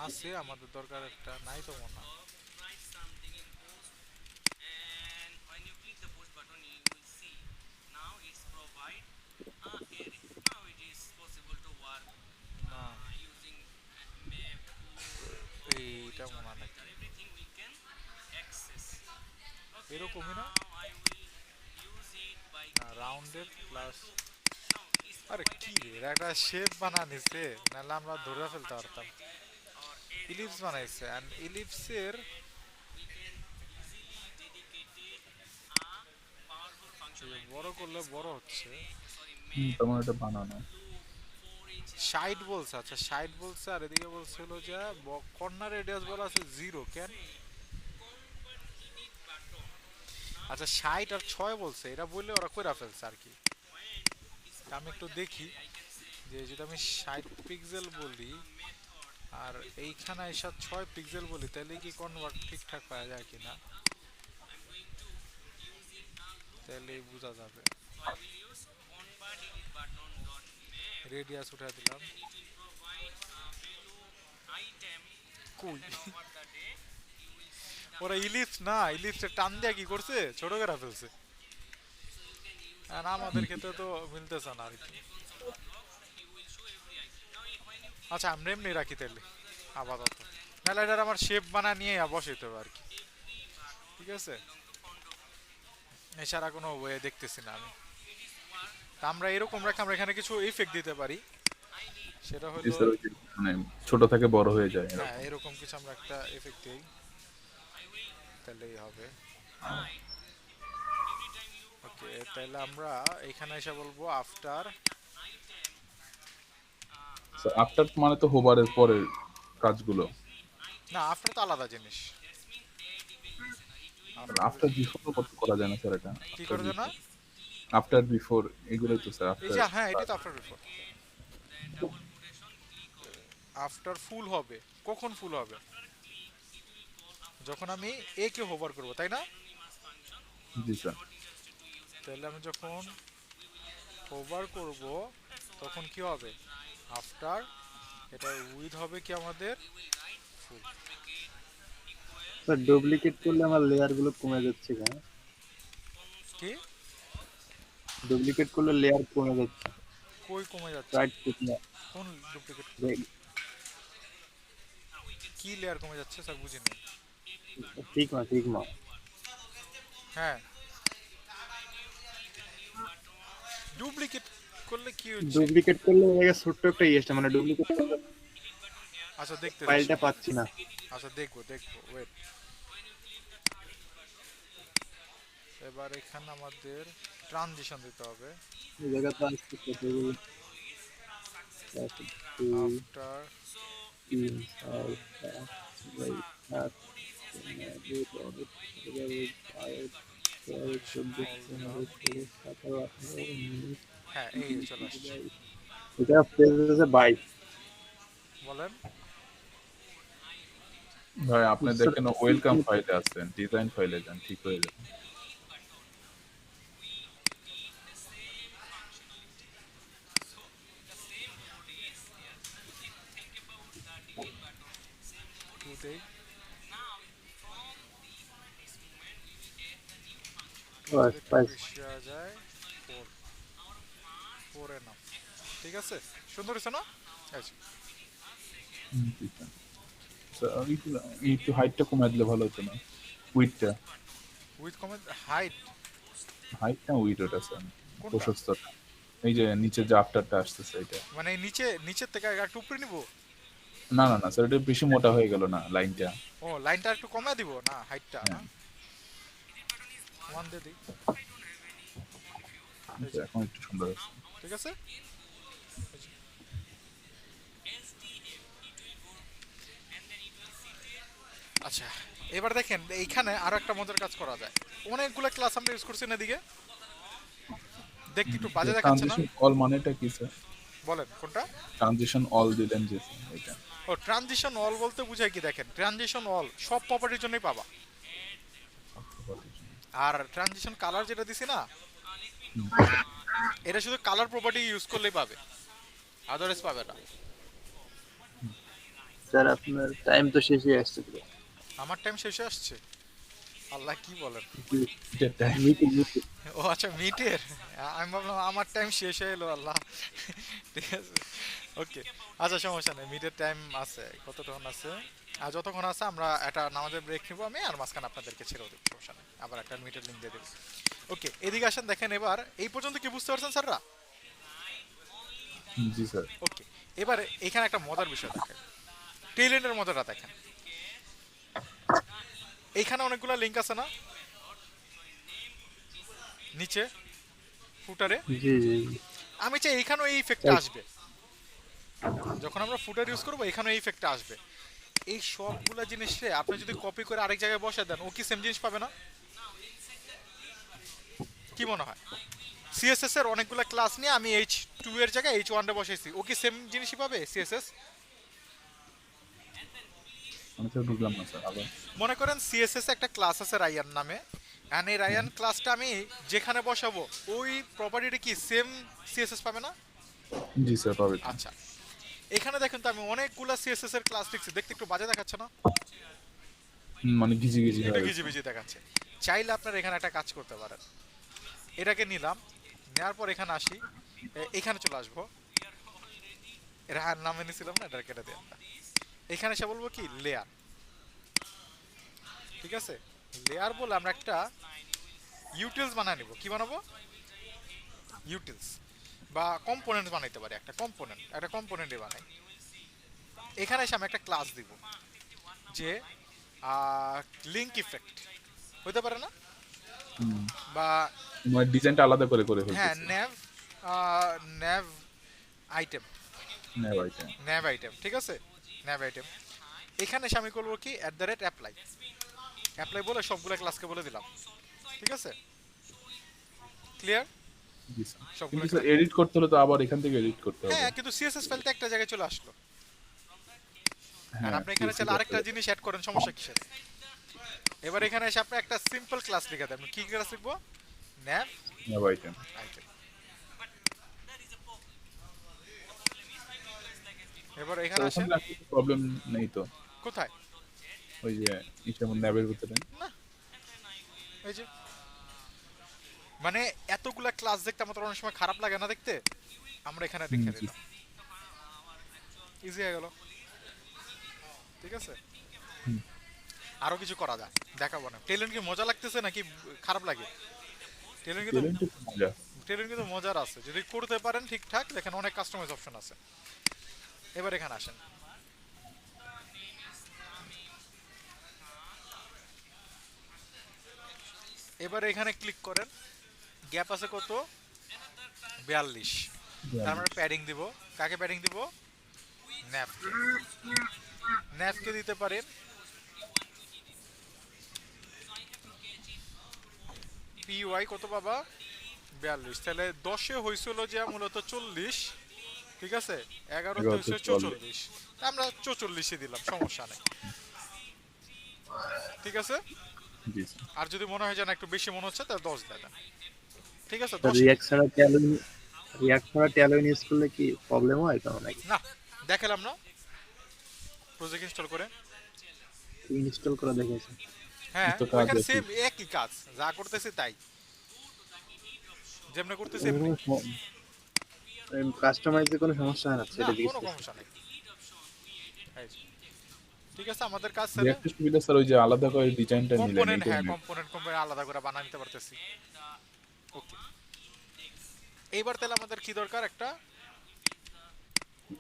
আছে আমাদের দরকার একটা, নাই তো মনে হয়। না, এইটা মনে হয় নাকি এরকমই না, রাউন্ডেড প্লাস, আরে কি রে এরা একটা শেপ বানা নিছে, নাহলে আমরা ধরে ফেলতে পারতাম। ইলিপস বানাইছে, এন্ড ইলিপসের বড় করলে বড় হচ্ছে। তার মানে এটা বানানো। 60 বলছে, আচ্ছা 60 বলছে, আর এদিকে বলছিল যে কর্নার রেডিয়াস বলা আছে 0 কেন, আচ্ছা 60 আর 6 বলছে, এটা বললে ওরা কইরা ফেলছে আর কি। তা আমি একটু দেখি যে যদি আমি 60 পিক্সেল বলি আর এইখানে এসব 6 পিক্সেল বলি, তাহলে কি কনভার্ট ঠিকঠাক পাওয়া যায় কিনা, তাহলে বোঝা যাবে। রেডিয়াস উঠা দিলাম, কই ওরা ইলিপস না, ইলিপসে টান দিয়া কি করছে, ছোট করে ফেলছে। আর আমাদের ক্ষেত্রে তো মিলতেছে না আর কি। আচ্ছা আমরা এমনি রাখি তাহলে আপাতত, নাহলে এটার আমার শেপ বানা নিয়ে বসাইতে হবে আর কি, ঠিক আছে। এছাড়া কোনো ওয়ে দেখতেছি না আমি। তা আমরা এরকম রাখি, আমরা এখানে কিছু ইফেক্ট দিতে পারি, সেটা জি হলো, স্যার, ওই যে মানে ছোট থেকে বড় হয়ে যায় হ্যাঁ এরকম। এরকম কিছু আমরা একটা ইফেক্ট দিই, তাহলেই হবে। ওকে তাহলে আমরা এখানে এসে বলবো আফটার, স্যার আফটার মানে তো হোভারের পরের কাজগুলো। না আফটার তো আলাদা জিনিস। আফটার বিফোর করা যায় না স্যার এটা? কি আফটার করে না, বিফোর, আফটার বিফোর এগুলোই তো স্যার এই আফটার। যে হ্যাঁ এটাই তো আফটার বিফোর। আফটার ফুল হবে কখন, ফুল হবে যখন আমি এ কে হোভার করব, তাই না? জি স্যার। তাহলে আমি যখন হোভার করব তখন কি হবে? আফটার, এটা উইথ হবে কি আমাদের ফুল। স্যার ডুপ্লিকেট করলে আমার লেয়ার গুলো কমে যাচ্ছে কেন? কি? ডুপ্লিকেট করলে লেয়ার কমে যাচ্ছে। কই কমে যাচ্ছে? রাইট ক্লিক না, কোন ডুপ্লিকেট? দেখ- কি লেয়ার কমে যাচ্ছে স্যার, বুঝিনি। ঠিক না ঠিক না। হ্যাঁ, ডুপ্লিকেট করলে কি হচ্ছে? ডুপ্লিকেট করলে এর আগে ছোট্ট একটা ইয়েটা মানে ডুপ্লিকেট করলে আচ্ছা দেখতে দিস। ফাইলটা পাচ্ছি না। আচ্ছা দেখবো দেখবো, ওয়েট। এবার এখানে আমাদের ট্রানজিশন দিতে হবে। এই জায়গাতে আসছে কতগুলো এক, দুই, আফটার, তিন, চার, পাঁচ, ছয়, সাত, পনেরো, ষোলো, সতেরো, আঠারো, 14, অল 15, দিলাম। 16, 17, 18, 19, হ্যাঁ, এই যে 20, চলে আসছে। 22। এটা পেজ আছে 22। বলেন। ভাই আপনি স্যার দেখেন ওয়েলকাম ফাইলে আছেন, ডিজাইন ফাইলে যান, ঠিক হয়ে যাবে। টুতেই টু যদি একটু পাইছি। বেশি হয়ে যায়, ফোর, ফোর এনাফ। ঠিক আছে, সুন্দর হয়েছে না? এই যে, জি স্যার। স্যার একটু হাইটটা কমায় দিলে ভালো হতো না, উইডটা। With comment height. হাইট না উইড ওটা স্যার, কোনটা? প্রশস্ততা। এই যে নিচে যে আফটারটা আসতেছে এটা। মানে নিচে, নিচের থেকে একটু উপরে নিব? না না না স্যার, এটা বেশি মোটা হয়ে গেল না লাইনটা। ও, লাইনটা একটু কমায় দিব না, হাইটটা না? হ্যাঁ, ওয়ান দিয়ে দিই। এই আচ্ছা, যে, এখন একটু সুন্দর আছে। ঠিক আছে। এই যে। আচ্ছা, এবার দেখেন এইখানে আরো একটা মজার কাজ করা যায়। অনেকগুলো ক্লাস আমরা ইউজ করছি না এদিকে, দেখতে একটু বাজে দেখাচ্ছে না? ট্রানজিশন অল মানেটা কি স্যার? বলেন কোনটা? ট্রানজিশন অল দিলেন যে স্যার, এটা। ও, ট্রানজিশন অল বলতে বুঝায় কি দেখেন, ট্রানজিশন অল সব প্রপার্টির জন্যই পাবা। আর ট্রানজিশন কালার যেটা দিছি না, এটা শুধু কালার প্রপার্টি ইউজ করলেই পাবে, আদারওয়াইজ পাবে না। স্যার আপনার টাইম তো শেষই আসছে তো। আমার টাইম শেষে আসছে? আল্লাহ, কি বলেন! এটা মিটে মিটে ও আচ্ছা, মিটের। আমি ভাবলাম আমার টাইম শেষ হয়ে এলো, আল্লাহ। ঠিক আছে, ওকে। আচ্ছা, সমস্যা নেই, মিটের টাইম আছে, কতক্ষণ আছে? আর যতক্ষণ আছে আমরা একটা নামাজের ব্রেক নিবো আমি, আর মাঝখানে আপনাদেরকে ছেড়েও দেবো, সমস্যা নেই, আবার একটা মিটের লিঙ্ক দিয়ে দেবো। ওকে, এদিকে আসেন, দেখেন এবার এই পর্যন্ত কি বুঝতে পারছেন স্যাররা? জি স্যার। ওকে, এবার এখানে একটা মজার বিষয় দেখেন, টেইল এন্ডের মজাটা দেখেন। এইখানে অনেকগুলো লিঙ্ক আছে না নিচে ফুটারে? জি জি জি। আমি চাই এইখানেও এই ইফেক্টটা আসবে, যখন আমরা ফুটার ইউজ করবো এখানেও এই ইফেক্টটা আসবে। এই সবগুলা জিনিসে আপনি যদি কপি করে আরেক জায়গায় বসে দেন, ও কি সেম জিনিস পাবে না? কি মনে হয়? সিএসএস এর অনেকগুলো ক্লাস নিয়ে আমি H2 এর জায়গায় H1 এ বসাইছি, ও কি সেম জিনিসই পাবে সিএসএস? আমি স্যার বুঝলাম না স্যার আবার। মনে করেন সিএসএস একটা ক্লাস আছে রায়ান নামে, এন্ড এই রায়ান ক্লাসটা আমি যেখানে বসাবো ওই প্রপার্টিটা কি সেম সিএসএস পাবে না? জি স্যার, পাবে তো। আচ্ছা, এখানে দেখেন তো আমি অনেকগুলো সিএসএস এর ক্লাস লিখছি, দেখতে একটু বাজে দেখাচ্ছে না? মানে ঘিজি ঘিজি একটু হয়ে গেছে। ঘিজিবিজি দেখাচ্ছে। চাইলে আপনারা এখানে একটা কাজ করতে পারেন, এটাকে নিলাম, নেওয়ার পর এখানে আসি, এখানে চলে আসবো, এটা নামে নিয়েছিলাম না, এটা কেটে দিয়ে এখানে এসে বলবো কি লেয়ার। ঠিক আছে, লেয়ার বলে আমরা একটা ইউটিলস বানায় নিব। কি বানাবো? ইউটিলস বা কম্পোনেন্ট বানাইতে পারি, একটা কম্পোনেন্টে বানাই। এখানে এসে আমি একটা ক্লাস দিব যে লিঙ্ক ইফেক্ট হইতে পারে না, হুম, বা মানে ডিজাইনটা আলাদা করে করে হ্যাঁ ফেলতেছে। ন্যাভ, ন্যাভ আইটেম, না ভাই, এটা ন্যাভ আইটেম, ঠিক আছে, ন্যাভ আইটেম। এখানে এসে আমি করবো কি @অ্যাপ্লাই, অ্যাপ্লাই বলে সবগুলো ক্লাসকে বলে দিলাম। ঠিক আছে, ক্লিয়ার? জি স্যার। সবগুলো কিন্তু স্যার ক্লাস, এডিট করতে হলে তো আবার এখান থেকে এডিট করতে হবে। হ্যাঁ, কিন্তু সিএসএস ফাইলটা একটা জায়গায় চলে আসলো। আর হ্যাঁ, আপনি এখানে CSS চাইলে আরেকটা একটা- জিনিস অ্যাড করেন, সমস্যা কিসের? এবার এখানে এসে আপনি একটা সিম্পল ক্লাস লিখে দেন। কি ক্লাস লিখবো? Nav nav item. আইটেম। এবার তো এখানে ওখানে আসেন। রাখতে প্রবলেম নেই তো? কোথায়? ওই যে যেমন ন্যাবের ভিতরে। না, এই যে মানে এতগুলা ক্লাস দেখতে আমাদের অনেক সময় খারাপ লাগে না দেখতে, আমরা এখানে লিখে জি। দিলাম, ইজি হয়ে গেল। ঠিক আছে, হুম। আরো কিছু করা যায়, দেখাবো না। টেলেন্ট কি মজা লাগতেছে নাকি খারাপ লাগে? টেলেন্ট কিন্তু, টেলেন্ট খুব মজা। টেলেন্ট কিন্তু মজার আছে যদি করতে পারেন ঠিকঠাক। দেখেন অনেক কাস্টমাইজ অপশন আছে। এবার এখানে আসেন, এবার এখানে ক্লিক করেন। গ্যাপ আছে কত? 42। তার মানে প্যাডিং দিব। কাকে প্যাডিং দিব? ন্যাপকে। ন্যাপকে দিতে পারেন পিওয়াই কত বাবা? 42। তাহলে 10-এ হয়েছিল যে মূলত 40, ঠিক আছে, 11-তে 11 হয়েছে 44। আমরা 44-ই দিলাম, সমস্যা নেই। ঠিক আছে, জি স্যার। আর যদি মনে হয় যে না একটু বেশি মনে হচ্ছে তাহলে 10 দেয় দেন। ঠিক আছে, স্যার 10 রিয়াক্ট ছাড়া ট্যালোইন ইউজ করলে কি প্রবলেম হয় কেন নাকি? না, দেখালাম না প্রজেক্ট ইনস্টল করে। ইনস্টল করে দেখেছি। হ্যাঁ, তো কাজ ওইখানে আছে। সেম একই কাজ, যা করতেছি তাই, যেমনি করতেছি এমনি। কাস্টমাইজে কোনো সমস্যা হয় না না, সেটা জিজ্ঞেস কোনো করছি। সমস্যা নেই। এই যে, ঠিক আছে, আমাদের কাজ যে ছেড়ে একটা সুবিধা স্যার ওই যে আলাদা করে ডিজাইনটা নিলেন কম্পোনেন্ট, এইটাই হ্যাঁ নেই। কম্পোনেন্ট কম্পোনেন্ট আলাদা করে বানিয়ে নিতে পারতেছি। ওকে, এইবার তাহলে আমাদের কি দরকার? একটা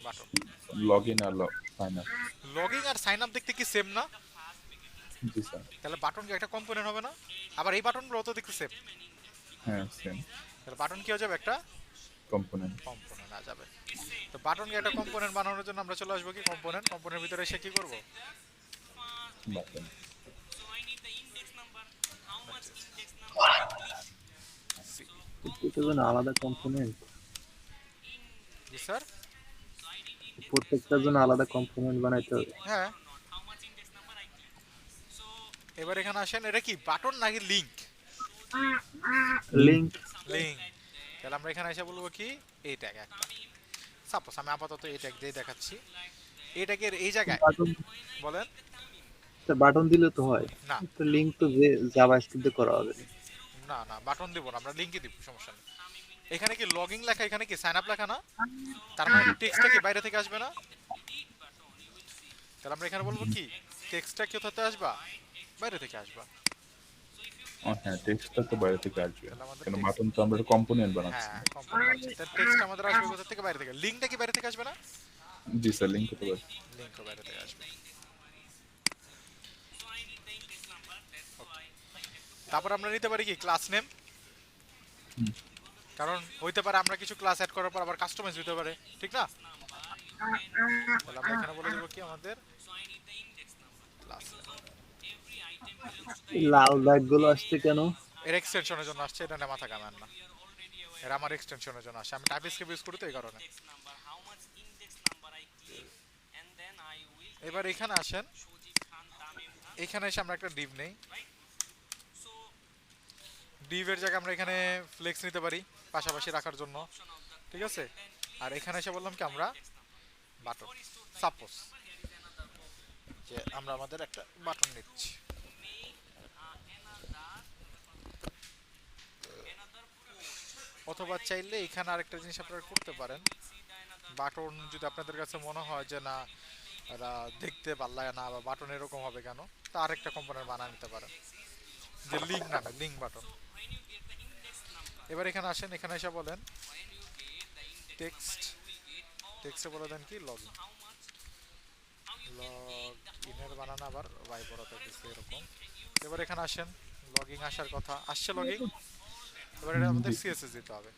বাটন। লগ ইন আর সাইন আপ। লগইন আর সাইন আপ দেখতে কি সেম না? জি স্যার। তাহলে বাটন কি একটা কম্পোনেন্ট হবে না? আবার এই বাটনগুলো তো দেখতে সেম। হ্যাঁ সেম তাহলে বাটন কি হয়ে যাবে? একটা কম্পোনেন্ট। কম্পোনেন্ট আ যাবে। তো বাটনকে একটা কম্পোনেন্ট বানানোর জন্য আমরা চলে আসবো কি কম্পোনেন্ট, কম্পোনেন্টের ভিতরে এসে কি করব? বাটন। প্রত্যেকটার জন্য আলাদা কম্পোনেন্ট, জি স্যার। প্রত্যেকটার জন্য আলাদা কম্পোনেন্ট বানাইতে হবে। হ্যাঁ, এবার এখানে আসেন, এটা কি বাটন নাকি লিংক? লিংক। লিংক। তাহলে আমরা এখানে এসে বলবো কি এই ট্যাগ একটা, সাপোজ আমি আপাতত এই ট্যাগ দিয়ে দেখাচ্ছি। এই ট্যাগের এই জায়গায় বাটন, বলেন। বাটন দিলে তো হয়। না তো লিংক তো জাভাস্ক্রিপ্টে করা হবে। না না, বাটন দিব না, আমরা লিংকই দিব, সমস্যা নেই। এখানে কি লগইন লেখা, এখানে কি সাইন আপ লেখা না? তার মানে টেক্সটটা কি বাইরে থেকে আসবে না? তাহলে আমরা এখানে বলবো কি টেক্সটটা কি কোথা থেকে আসবা? বাইরে থেকে আসবা। হ্যাঁ টেক্সটটা তো বাইরে থেকে আসবে, তাহলে আমাদের কেন টেক্সট, বাটন তো আমরা কম্পোনেন্ট বানাচ্ছি। হ্যাঁ কম্পোনেন্ট আছে, তাহলে টেক্সট আমাদের আসবে কোথা থেকে? বাইরে থেকে। লিংকটা কি বাইরে থেকে আসবে না? জি স্যার লিংক করতে পারি। লিংকও বাইরে থেকে আসবে। তারপর আমরা নিতে পারি কি ক্লাস নেম, হুম। কারণ হইতে পারে আমরা কিছু ক্লাস অ্যাড করার পর আবার কাস্টমাইজ হতে পারে, ঠিক না? তাহলে আমরা এখানে বলে দেবো কি আমাদের ক্লাস এই লাল দাগ গুলো আসছে কেন? এর এক্সটেনশনের জন্য আসছে, এটা মাথা কামান না, এর আমার এক্সটেনশনের জন্য আসে, আমি টাইপস্ক্রিপ্ট ইউজ করি তো এই কারণে। এবার এখানে আসেন, এখানে এসে আমরা একটা ডিভ নেই। ডিভের জায়গায় আমরা এখানে ফ্লেক্স নিতে পারি পাশাপাশি রাখার জন্য, ঠিক আছে। আর এখানে এসে বললাম কি আমরা বাটন, সাপোজ যে আমরা আমাদের একটা বাটন নিচ্ছি। অথবা চাইলে এখানে আরেকটা জিনিস আপনারা করতে পারেন, বাটন যদি আপনাদের কাছে মনে হয় যে না এরা দেখতে ভাল লাগে না বা বাটন এরকম হবে কেন, তা আরেকটা কম্পোনেন্ট বানিয়ে নিতে পারেন যে লিঙ্ক নামে, লিঙ্ক বাটন। এবার এখানে আসেন, এখানে এসে বলেন টেক্সট, টেক্সটে বলে দেন কি লগ ইন। লগ ইনের বানানো আবার ওয়াই বড়তে দিচ্ছে এরকম। এবার এখানে আসেন, লগইন আসার কথা আসছে, লগইন। এবার এটা আমাদের জি সিএসএস দিতে হবে।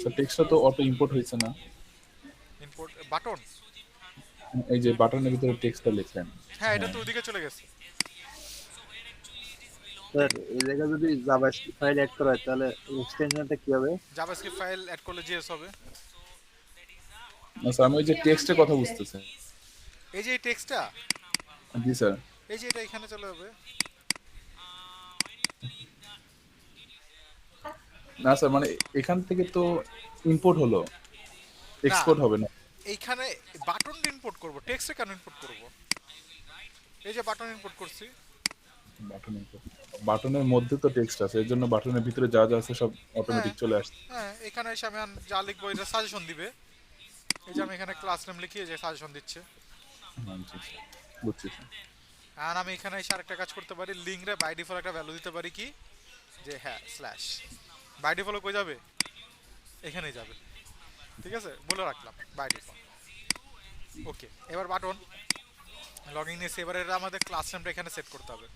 স্যার টেক্সটটা তো অটো ইম্পোর্ট হয়েছে না? ইম্পোর্ট বাটন, এই যে বাটনের ভিতরে টেক্সটটা লিখলেন। হ্যাঁ এটা হ্যাঁ। তো ওইদিকে চলে গেছে। স্যার এই জায়গায় যদি জাভাস্ক্রিপ্ট ফাইল অ্যাড করা হয় তাহলে এক্সটেনশনটা কি হবে? জাভাস্ক্রিপ্ট ফাইল অ্যাড করলে জিএস হবে। না স্যার আমি ওই যে টেক্সটের কথা বুঝতেছি। এই যে এই টেক্সটটা, জি স্যার। এই যে এটা এখানে চলে যাবে। না স্যার, মানে এখান থেকে তো ইম্পোর্ট হলো, না, এক্সপোর্ট হবে না। এইখানে বাটন ইনপুট করব, টেক্সটে কেন ইনপুট করব? এই যে বাটন ইনপুট করছি। বাটন ইম্পোর্ট, বাটনের মধ্যে তো টেক্সট আছে, এর জন্য বাটনের ভিতরে যা যা আছে সব হ্যাঁ, অটোমেটিক চলে আসছে। হ্যাঁ, এখানে এসে আমি যা লিখবো এটা সাজেশন দিবে। এই যে আমি এখানে ক্লাস নেম লিখি, এই যে সাজেশন দিচ্ছে। হ্যাঁ, জি স্যার, বুঝছি স্যার। আর আমি এখানে এসে আরেকটা কাজ করতে পারি, লিঙ্করে বাই ডিফল্ট একটা ভ্যালু দিতে পারি কি, যে হ্যাঁ স্ল্যাশ। বাই ডিফল্ট কই যাবে? এখানেই যাবে। ঠিক আছে, বলে রাখলাম বাই ডিফল্ট। ওকে, এবার বাটন লগ ইন এসে এবার এটা আমাদের ক্লাস নেমটা এখানে সেট করতে হবে।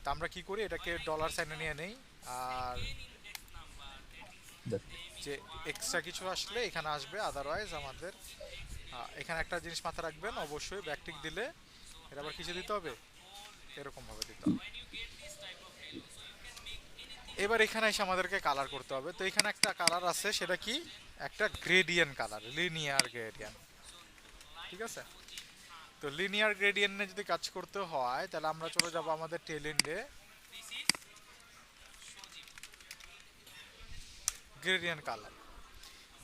তা আমরা কি করি, এটাকে ডলার সাইনে নিয়ে নেই। আর দেখ, যে এক্সট্রা কিছু আসলে এখানে আসবে, আদারওয়াইজ আমাদের এখানে একটা জিনিস মাথায় রাখবেন, অবশ্যই ব্যাকটিক দিলে এটা আবার কিছু দিতে হবে, এরকম ভাবে দিতে হবে। এবার এখানে এসে আমাদেরকে কালার করতে হবে। তো এখানে একটা কালার আছে, সেটা কি, একটা গ্রেডিয়েন্ট কালার, লিনিয়ার গ্রেডিয়েন্ট। ঠিক আছে, তো লিনিয়ার গ্রেডিয়েন্টে যদি কাজ করতে হয় তাহলে আমরা চলে যাব আমাদের টেল এন্ডে, গ্রেডিয়েন্ট কালার।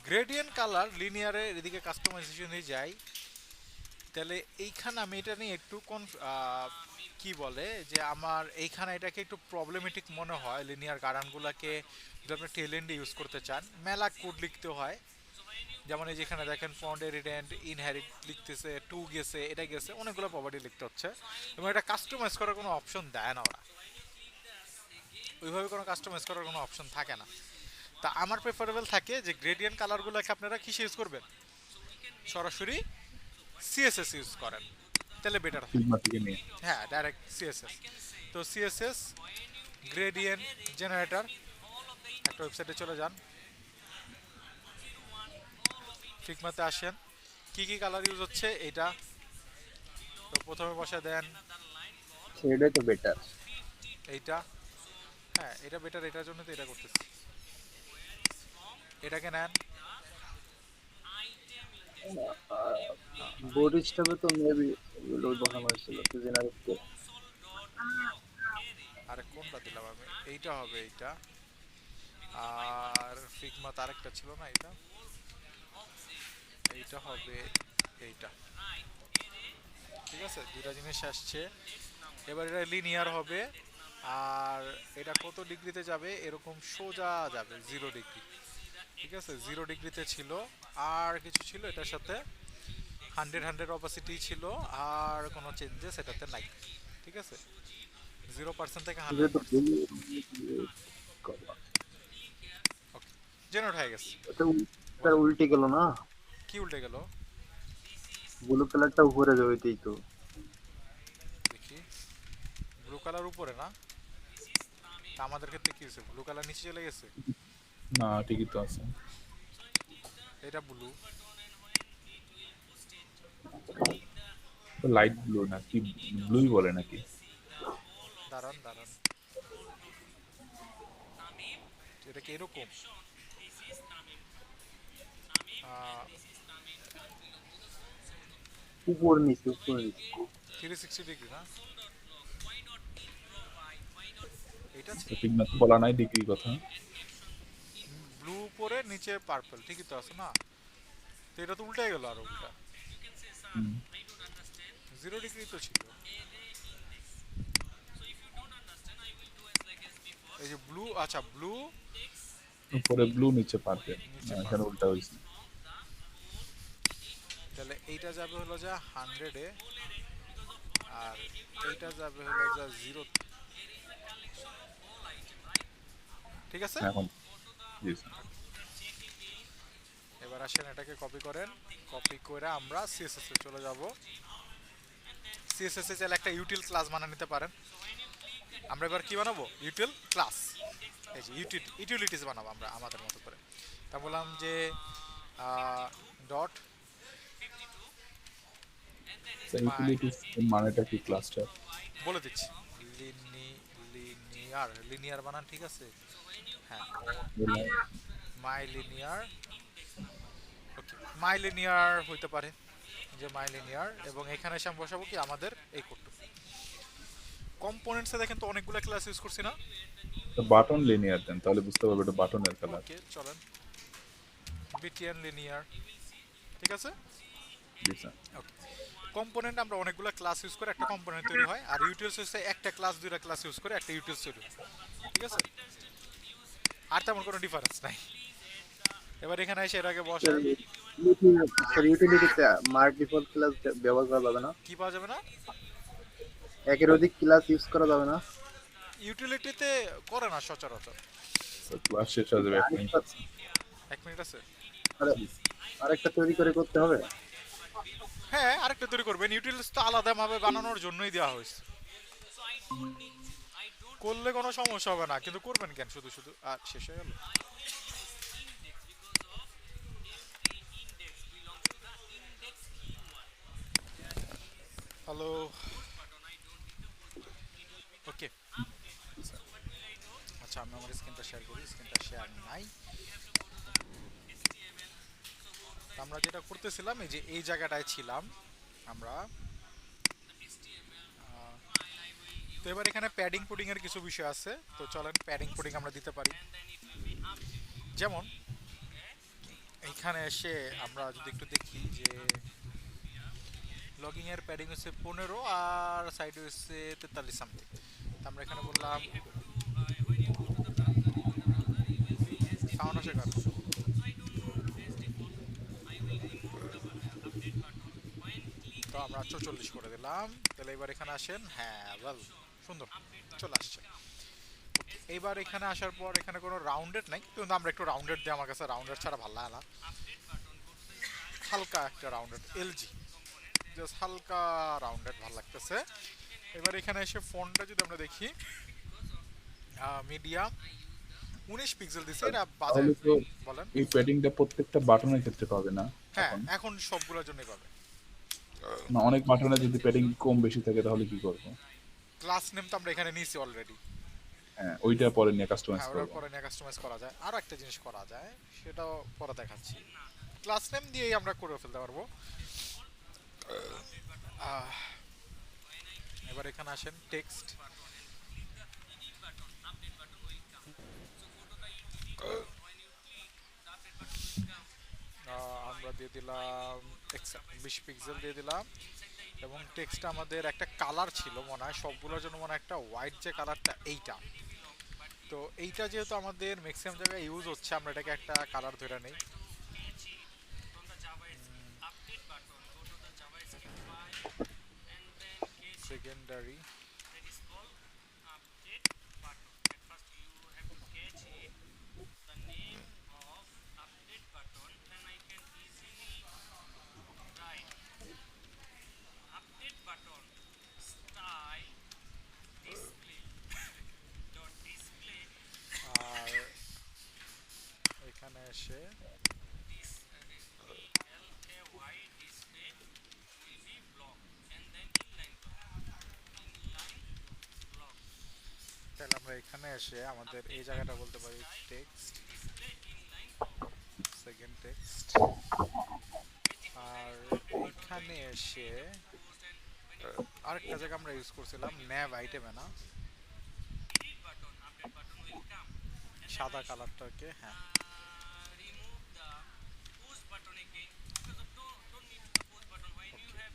গ্রেডিয়েন্ট কালার লিনিয়ারে এদিকে কাস্টমাইজেশনে যাই, তাহলে এইখানে আমি এটা নিয়ে একটু কি বলে যে আমার এইখানে এটাকে একটু প্রবলেমেটিক মনে হয়। লিনিয়ার গার্ডানগুলোকে যদি আপনি টেল এন্ডে ইউজ করতে চান, মেলা কোড লিখতে হয়। যেমন এই যেখানে দেখেন ফন্ট এরিডেন্ট ইনহেরিট লিখতেছে, টু গেছে, এটা গেছে, অনেকগুলো প্রপার্টি লিখতে হচ্ছে, এবং এটা কাস্টমাইজ করার কোনো অপশন দেয় না ওরা। ওইভাবে কোনো কাস্টমাইজ করার কোনো অপশন থাকে না। তা আমার প্রেফারেবল থাকে যে গ্রেডিয়েন্ট কালারগুলোকে আপনারা কিসে ইউজ করবেন, সরাসরি সিএসএস ইউজ করেন, তাহলে বেটার হয়। ফিল্মা থেকে নিয়ে। হ্যাঁ, ডাইরেক্ট সিএসএস। তো সিএসএস গ্রেডিয়েন্ট জেনারেটর, একটা ওয়েবসাইটে চলে যান, ফিগমাতে আসেন, কি কি কালার ইউজ হচ্ছে এইটা, তো প্রথমে বসে দেন সেটাই তো বেটার। এইটা। হ্যাঁ, এটা বেটার, এটার জন্য তো এটা করতেছি। এটাকে নেন। বোর্ড স্টাফে তো মেবি এগুলো বসানো হয়েছিল তো জেনারেটকে। আরে কোনটা দিলাম আমি, এইটা হবে এইটা। আর ফিগমাতে আরেকটা ছিল না, এটা, এইটা হবে এইটা। ঠিক আছে, দুটা জিনিস আসছে। এবার এটা লিনিয়ার হবে, আর এটা কত ডিগ্রিতে যাবে, এরকম সোজা যাবে 0 ডিগ্রি। ঠিক আছে, 0 ডিগ্রিতে ছিল, আর কিছু ছিল এটার সাথে, 100 অপাসিটি ছিল, আর কোনো চেঞ্জেস এটাতে নাই। ঠিক আছে, 0% থেকে এটা তো 100%। ওকে, জেনারেট হয়ে গেছে। এটা তার উল্টে গেল না, কি উল্টে গেল? ব্লু কালারটা উপরে যাবে ওইটাই তো। দেখি, ব্লু কালার উপরে না, তা আমাদের ক্ষেত্রে কি হয়েছে, ব্লু কালার নিচে চলে গেছে। না, ঠিকই তো আছে। এটা ব্লু, লাইট ব্লু নাকি ব্লুই বলে নাকি? দাঁড়ান দাঁড়ান, এটা কি এরকম? আহ, উপর নিচে উপর নিচে। 360 ডিগ্রি না, এটা ছিল ফিল্মা তো বলা নাই ডিগ্রি কথা। ব্লু উপরে নিচে পার্পল, ঠিকই তো আছে না? তো এটা তো উল্টে গেল, আর উল্টা হুম। 0 ডিগ্রি তো ছিল। এই যে ব্লু, আচ্ছা ব্লু উপরে ব্লু নিচে পার্পল, নিচে এখানে পার্পল। উল্টা হয়েছে। তাহলে এইটা যাবে হলো যা 100-এ, আর এইটা যাবে হলো যা 0। ঠিক আছে, এখন জি স্যার। এবার আসেন এটাকে কপি করেন। কপি করে আমরা সিএসএস এ চলে যাব। সিএসএস এ চাইলে একটা ইউটিল ক্লাস বানিয়ে নিতে পারেন। আমরা এবার কি বানাবো, ইউটিল ক্লাস। এই যে ইউটিলিটিস বানাবো আমরা আমাদের মতো করে। তা বললাম যে ডট ইউটিলিটিস মানেটা কি ক্লাসটা? বলে দিচ্ছি, লিনিয়ার, লিনিয়ার বানান ঠিক আছে? হ্যাঁ, মাই লিনিয়ার। ওকে, মাই লিনিয়ার হইতে পারে, যে মাই লিনিয়ার, এবং এখানে এসে আমি বসাবো কি আমাদের এই কোডটা। কম্পোনেন্টসে দেখেন তো অনেকগুলো ক্লাস ইউজ করছি না। বাটন লিনিয়ার দেন, তাহলে বুঝতে পারবে এটা বাটনের কালার। ওকে চলেন, বিটিএন লিনিয়ার, ঠিক আছে। জি স্যার। ওকে, কম্পোনেন্ট আমরা অনেকগুলো ক্লাস ইউজ করে একটা কম্পোনেন্ট তৈরি হয়, আর ইউটিলস হচ্ছে একটা ক্লাস দুইটা ক্লাস ইউজ করে একটা ইউটিলস তৈরি হয়, ঠিক আছে। আর তেমন কোনো ডিফারেন্স নাই। এবার এখানে এসে এটাকে বসাই। স্যার ইউটিলিটিতে মার্ক ডিফল্ট ক্লাস ব্যবহার করা যাবে না, কি পাওয়া যাবে না? একের অধিক ক্লাস ইউজ করা যাবে না। ইউটিলিটিতে করে না সচরাচর। স্যার ক্লাস শেষ হয়ে যাবে 1 মিনিট। 1 মিনিট আছে। আরেকটা তৈরি করে করতে হবে। হ্যাঁ, আরেকটা তৈরি করবেন, ইউটিলিটিস তো আলাদাভাবে বানানোর জন্যই দেওয়া হয়েছে, করলে কোনো সমস্যা হবে না, কিন্তু করবেন কেন শুধু শুধু, আর শেষ হয়ে গেল। হ্যালো, ওকে। আচ্ছা, আমি আমার স্ক্রিনটা শেয়ার করি, স্ক্রিনটা শেয়ার নাই। তো আমরা যেটা করতেছিলাম, এই যে এই জায়গাটায় ছিলাম আমরা। তো এবার এখানে প্যাডিং পুডিং এর কিছু বিষয় আছে, তো চলেন প্যাডিং পুডিং আমরা দিতে পারি। যেমন এইখানে এসে আমরা যদি একটু দেখি যে লগিং এর প্যাডিং হচ্ছে 15 আর সাইডে হচ্ছে 43 সামথিং। আমরা এখানে বললাম সাউন্ড আসে কার, তো আমরা 44 করে দিলাম। তাহলে এবার এখানে আসেন, হ্যাঁ ওয়েল, সুন্দর চলে আসছে। এইবার এখানে আসার পর এখানে কোনো রাউন্ডেড নাই, কিন্তু আমরা একটু রাউন্ডেড দিই, আমার কাছে রাউন্ডেড ছাড়া ভালো লাগে না। হালকা একটা রাউন্ডেড এলজি, জাস্ট হালকা রাউন্ডেড ভালো লাগতেছে। এবার এখানে এসে ফোনটা যদি আমরা দেখি, মিডিয়াম 19 পিক্সেল দিছে, এটা বাজে। তাহলে তো বলেন। এই প্যাডিংটা প্রত্যেকটা বাটনের ক্ষেত্রে পাবে না হ্যাঁ, এখন? এখন সবগুলোর জন্যই পাবে। না, অনেক বাটনে যদি প্যাডিং কম বেশি থাকে তাহলে কি করব? ক্লাস নেম তো আমরা এখানে নিয়েছি অলরেডি। হ্যাঁ, ওইটা পরে নিয়ে কাস্টমাইজ হ্যাঁ, করব। ওটার পরে নিয়ে কাস্টমাইজ করা যায়। আরও একটা জিনিস করা যায়, সেটাও পরে দেখাচ্ছি। ক্লাস নেম দিয়েই আমরা করে ফেলতে পারবো। আহ, এবার এখানে আসেন টেক্সট। আমরা দিয়ে দিলাম 20 পিক্সেল দিয়ে দিলাম, এবং টেক্সটটা আমাদের একটা কালার ছিল মনে হয় সবগুলোর জন্য, মনে হয় একটা হোয়াইট যে কালারটা এইটা। তো এইটা যেহেতু আমাদের ম্যাক্সিমাম জায়গায় ইউজ হচ্ছে, আমরা এটাকে একটা কালার ধরে নেই। সেকেন্ডারি, আর এখানে এসে তাহলে আমরা এখানে এসে আমাদের এই জায়গাটা বলতে পারি টেক্সট, সেকেন্ড টেক্সট। আর এখানে এসে আরেকটা জায়গা আমরা ইউজ করছিলাম ন্যাভ আইটেমে, না সাদা কালারটাকে, হ্যাঁ।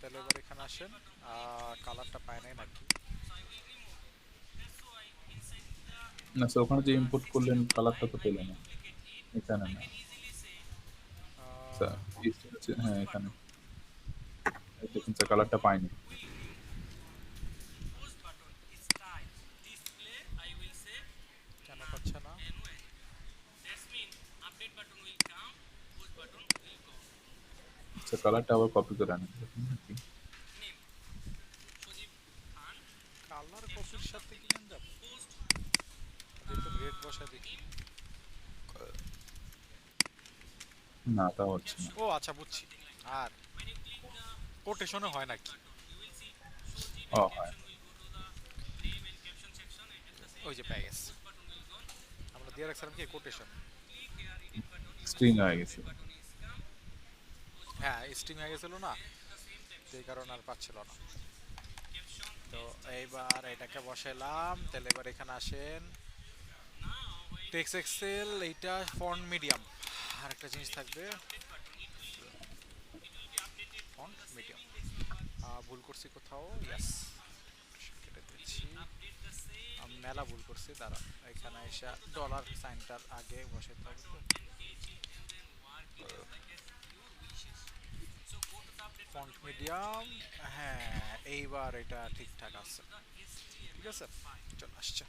তাহলে এবার এখানে আসেন, কালারটা পায় নাই নাকি? না স্যার, ওখানে যে ইম্পোর্ট করলেন কালারটা তো পেলেন না, এখানে না স্যার। হ্যাঁ, এখানে এই দেখুন স্যার, কালারটা পাইনি। কেন পাচ্ছে না? স্যার কালারটা আবার কপি করে আনেন দেখুন নাকি। কালার কপির সাথে কি যাবে? একটু রেড বসা দেখি। না, তা হচ্ছে না। ও আচ্ছা, বুঝছি। আর কোটেশনে হয় নাকি? ও হয়, ওই যে পেয়ে গেছে, আমরা দিয়ে রাখছিলাম কি কোটেশন। স্ট্রিং হয়ে গেছে। হ্যাঁ, স্ট্রিং হয়ে গেছিল না, সেই কারণে আর পাচ্ছিল না। তো এইবার এটাকে বসাইলাম, তাহলে এবার এখানে আসেন টেক্সট এক্সেল, এইটা ফন্ট মিডিয়াম, আর একটা জিনিস থাকবে ফন্ট মিডিয়াম। ভুল করছি কোথাও, ইয়েস কেটে দিচ্ছি, আমি মেলা ভুল করছি, দাঁড়া এখানে এসে ডলার সাইনটার আগে বসাইতে হবে। ফন্ট মিডিয়াম, হ্যাঁ এইবার এটা ঠিকঠাক আছে, ঠিক আছে চলে আসছে।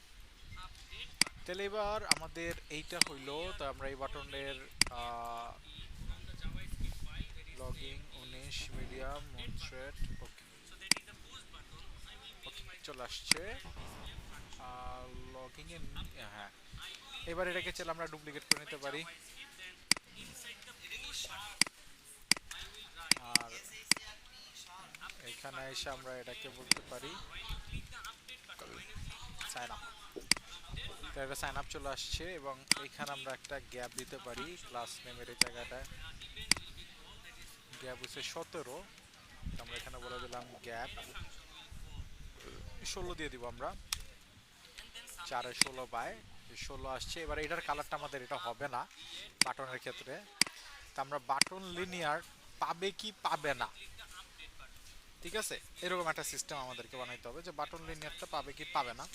তাহলে এবার আমাদের এইটা হইলো, তো আমরা এই বাটনের লগিং 19 মিডিয়াম মনথ্রেড, ওকে ওকে চলে আসছে। লগিং এ, হ্যাঁ এবার এটাকে চলে আমরা ডুপ্লিকেট করে নিতে পারি, আর এখানে এসে আমরা এটাকে বলতে পারি সাইন আপ। তো এটা সাইন আপ চলে আসছে, এবং এখানে আমরা একটা গ্যাপ দিতে পারি ক্লাস নেমের এই জায়গাটায়, গ্যাপ হচ্ছে 17, আমরা এখানে বলে দিলাম গ্যাপ 16 দিয়ে দিব আমরা, 4/16 বাই 16 আসছে। এবার এটার কালারটা আমাদের এটা হবে না বাটনের ক্ষেত্রে, তা আমরা বাটন লিনিয়ার পাবে কি পাবে না, ঠিক আছে এরকম একটা সিস্টেম আমাদেরকে বানাইতে হবে যে বাটন লিনিয়ারটা পাবে কি পাবে না।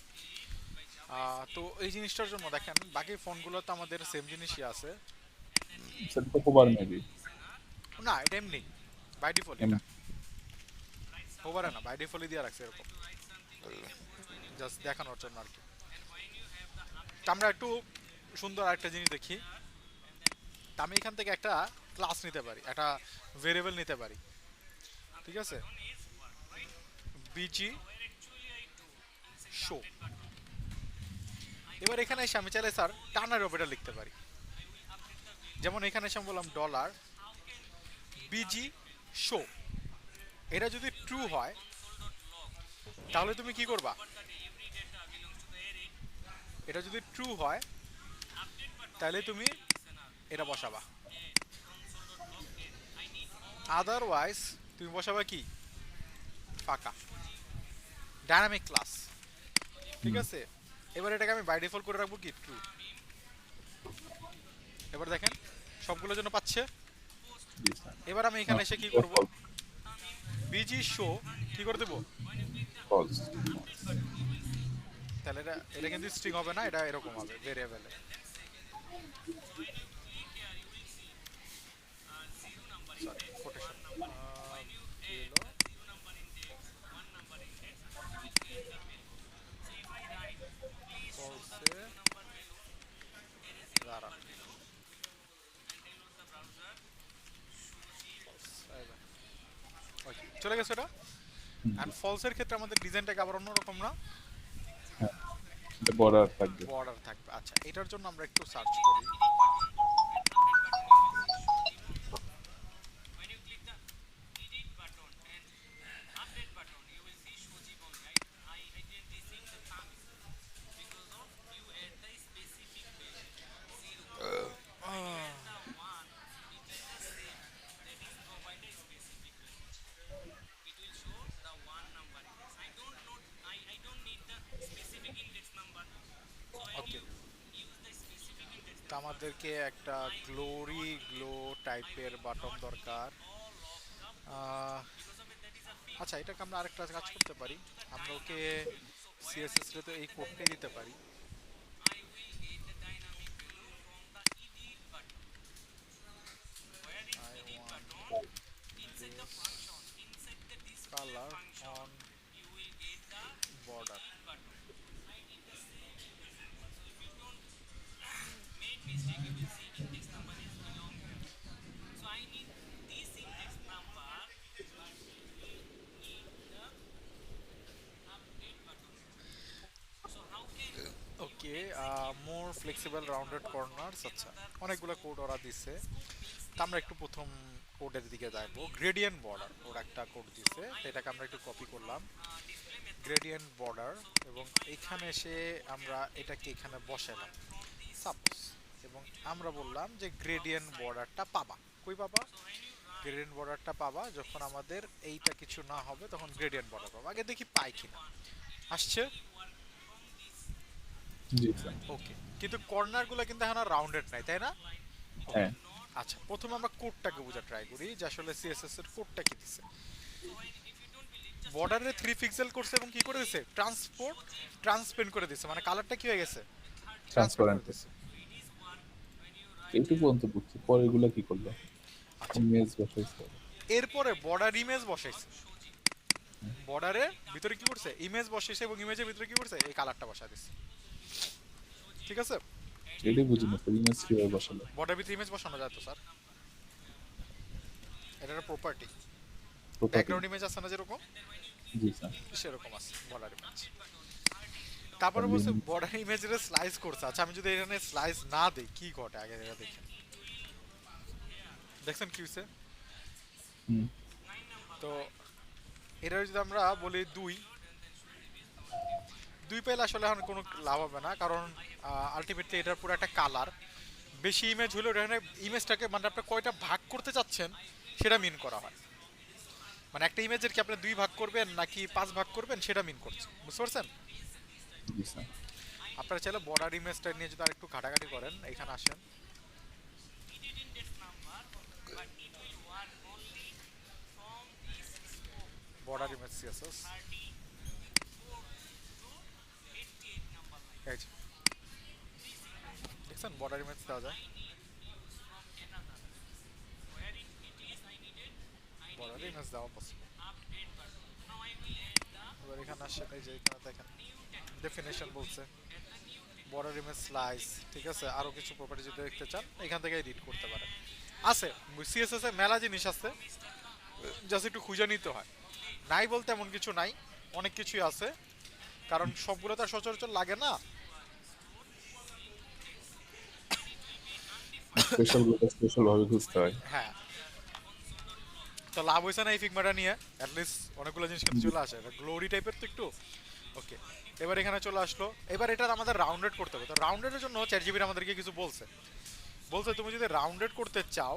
তো এই জিনিসটার জন্য দেখেন বাকি ফোনগুলোতে আমাদের সেম জিনিসই আছে। সেটা তো হোবার মেবি। না এটা এমনি বাই ডিফল্ট, এটা ওভারে না বাই ডিফল্টই দিয়ে রাখছে এরকম, জাস্ট দেখানোর জন্য আর কি। তো আমরা একটু সুন্দর আরেকটা জিনিস দেখি, তা আমি এখান থেকে একটা ক্লাস নিতে পারি, একটা ভেরিয়েবল নিতে পারি, ঠিক আছে বিজি শো। এবার এখানে এসে আমি চাইলে স্যার টার্নার অপারেটর লিখতে পারি, যেমন এখানে এসে আমি বললাম ডলার বিজি শো, এটা যদি ট্রু হয় তাহলে তুমি কি করবা, এটা যদি ট্রু হয় তাহলে তুমি এটা বসাবা, আদারওয়াইজ তুমি বসাবা কি ফাঁকা, ডাইনামিক ক্লাস, ঠিক আছে। এবার এটাকে আমি বাই ডিফল্ট করে রাখবো কি ট্রু। এবার দেখেন সবগুলোর জন্য পাচ্ছে। এবার আমি এখানে এসে কি করব, বিজি শো কি করে দেবো, ফলস। তাহলে এটা এটা কিন্তু স্ট্রিং হবে না, এটা এরকম হবে ভেরিয়েবলে। সরি কোটেশন কি হলো, ফলসে দাঁড়া, চলে গেছে এটা। অ্যান্ড ফলসের ক্ষেত্রে আমাদের ডিজাইনটাকে আবার অন্যরকম না, হ্যাঁ, এটা বর্ডার থাকবে। বর্ডার থাকবে। আচ্ছা এটার জন্য আমরা একটু সার্চ করি, ওকে তা আমাদেরকে একটা গ্লোরি গ্লো টাইপের বাটন দরকার। আচ্ছা এটাকে আমরা আরেকটা কাজ করতে পারি, আমরা ওকে সিএসএস রে তো এই কোডটাই দিতে পারি, I want this color on border, okay more flexible rounded corners. আচ্ছা অনেকগুলো কোড ওরা দিছে, তা আমরা একটু প্রথম কোডের দিকে যাবো, গ্রেডিয়েন্ট বর্ডার ওরা একটা কোড দিছে, তো এটাকে আমরা একটু কপি করলাম গ্রেডিয়েন্ট বর্ডার, এবং এইখানে এসে আমরা এটাকে এখানে বসালাম সাপোজ, এবং আমরা বললাম যে গ্রেডিয়েন্ট বর্ডারটা পাবা কই পাবা, গ্রেডিয়েন্ট বর্ডারটা পাবা যখন আমাদের এইটা কিছু না হবে, তখন গ্রেডিয়েন্ট বর্ডার পাবা। আগে দেখি পাই কিনা। আসছে। জি স্যার। ওকে, কিন্তু কর্নারগুলো কিন্তু এখন আর রাউন্ডেড নাই, তাই না? ওকে, হ্যাঁ। আচ্ছা প্রথমে আমরা কোডটাকে বোঝা ট্রাই করি যে আসলে সিএসএস এর কোডটা কি দিছে। বর্ডারে 3 পিক্সেল করছে এবং কি করে দিছে, ট্রান্সপেন্ট করে দিছে, মানে কালারটা কি হয়ে গেছে, ট্রান্সপেন্ট করে ট্রান্সপারেন্ট। দিছে। এইটুকু পর্যন্ত বুঝছি, পরে এগুলা কি করলো? আচ্ছা, ইমেজ বসাইছে। এরপরে বর্ডার ইমেজ বসাইছে, বর্ডারের ভিতরে কি করছে, ইমেজ বসাইছে এবং ইমেজের ভিতরে কি করছে, এই কালারটা বসায় দিছে। ঠিক আছে, এটাই বুঝি না স্যার, ইমেজ কিভাবে বসালো? বর্ডার ভিতরে ইমেজ বসানো যায় তো স্যার, এটা একটা প্রপার্টি। প্রপার্টি। ব্যাকগ্রাউন্ড ইমেজ আছে না যেরকম, জি স্যার। সেরকম আছে বর্ডার ইমেজ। তারপরে বলছে বর্ডার ইমেজের স্লাইস করছে। আচ্ছা আমি যদি এখানে স্লাইস না দেই কি ঘটে, আগে এটা দেখেন। দেখছেন কি হইছে? হুম। তো এটা যদি আমরা বলি দুই দুই পেলে আসলে এখন কোনো লাভ হবে না, কারণ আলটিমেটলি এটার পুরো একটা কালার। বেশি ইমেজ হলে ওখানে ইমেজটাকে মানে আপনি কয়টা ভাগ করতে চাচ্ছেন সেটা মিন করা হয়। মানে একটা ইমেজের কি আপনি 2 ভাগ করবেন নাকি 5 ভাগ করবেন সেটা মিন করছে, বুঝতে পারছেন? জি স্যার। আপনারা চাইলে বর্ডার ইমেজটা নিয়ে যদি আরেকটু ঘাটাঘাটি করেন, এখানে আসেন, বর্ডার ইমেজ সিএসএস, এই যে দেখছেন বর্ডার ইমেজ দেওয়া যায়, বর্ডার ইমেজ দেওয়া পসিবল। এবার এখানে আসেন, এই যে এখানে দেখেন ডেফিনেশন বলছে বর্ডার ইমেজ স্লাইস, ঠিক আছে। আরো কিছু প্রপার্টি যদি দেখতে চান এখান থেকে এডিট করতে পারেন। আছে সিএসএস এ মেলা জিনিস আছে, জাস্ট একটু খুঁজে নিতে হয়। নাই বলতে এমন কিছু নাই, অনেক কিছুই আছে, কারণ সবগুলো তো আর সচরাচর লাগে না। স্পেশাল ভাবে খুঁজতে হয়। হ্যাঁ, তো লাভ হয়েছে না এই ফিগমাটা নিয়ে, অ্যাটলিস্ট অনেকগুলো জিনিস কিন্তু চলে আসে, গ্লোরি টাইপের তো একটু। ওকে, এবার এখানে চলে আসলো। এবার এটার আমাদের রাউন্ডেড করতে হবে। তো রাউন্ডেডের জন্য চ্যাটজিপিটি আমাদেরকে কিছু বলছে, বলছে তুমি যদি রাউন্ডেড করতে চাও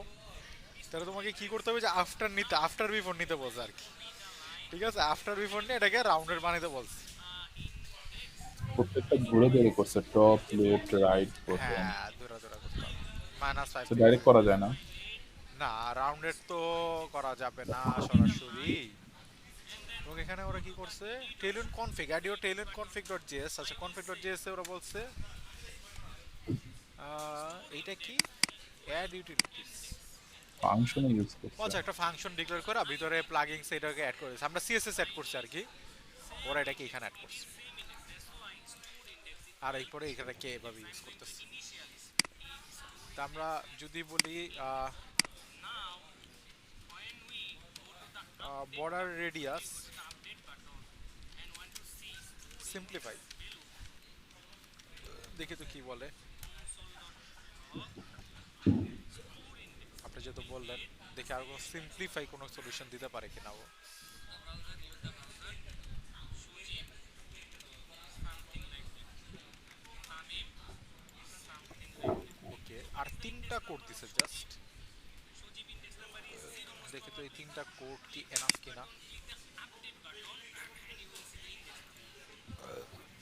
তাহলে তোমাকে কি করতে হবে, যে আফটার বিফোর নিতে বলছে আর কি। ঠিক আছে, আফটার বিফোর নিয়ে এটাকে রাউন্ডেড বানাইতে বলছে। প্রত্যেকটা ঘুরে ধরে করছে, টপ লেফট রাইট বটম। হ্যাঁ, দূরা দূরা করতে হবে, -5 তো ডিগ্রি। ডাইরেক্ট করা যায় না? না, রাউন্ডেড তো করা যাবে না সরাসরি। এবং এখানে ওরা কি করছে, telnet config, add your telnet config dot JS. আচ্ছা, কনফিগ ডট জেএস এ ওরা বলছে এইটা কি, অ্যাড ইউটিলিটিস। ফাংশনে ইউজ করছে। আচ্ছা, একটা ফাংশন ডিক্লেয়ার করা, ভিতরে প্লাগইনস এটাকে অ্যাড করেছে। আমরা সিএসএস অ্যাড করছি আর কি, ওরা এটাকে এখানে অ্যাড করছে। আর এরপরে এখানে এভাবে ইউজ করতেছে। তা আমরা যদি বলি বর্ডার রেডিয়াস সিম্পলিফাই, দেখি তো কি বলে। আপনি যেহেতু বললেন, দেখি আর কোনো সিম্পলিফাই কোনো সলিউশন দিতে পারে কিনা ও। ওকে, আর 3টা কোড দিছে জাস্ট, দেখি তো এই 3টা কোড কি এনাফ কিনা।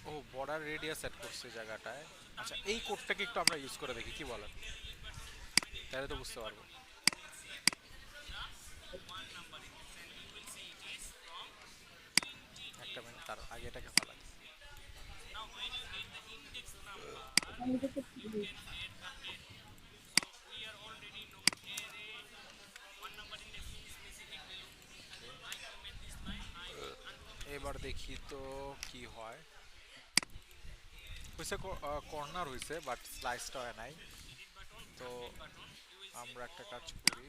ও, বর্ডার রেডিয়াস সেট করছে এই জায়গাটায়। আচ্ছা, এই কোডটাকে একটু আমরা ইউজ করে দেখি কি বলেন, তাহলে তো বুঝতে পারবো। একটা মিনিট, তার আগে এটাকে ফেলা। এবার দেখি তো কি হয়। হয়েছে কর্নার হয়েছে, বাট স্লাইসটা হয় নাই। তো আমরা একটা কাজ করি,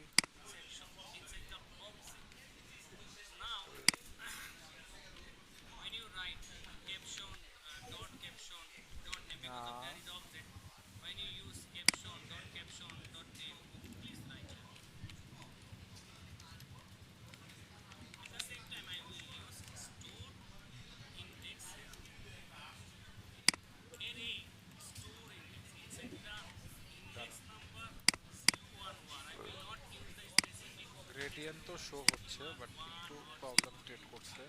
তো শো হচ্ছে বাট একটু প্রবলেম ক্রিয়েট করছে।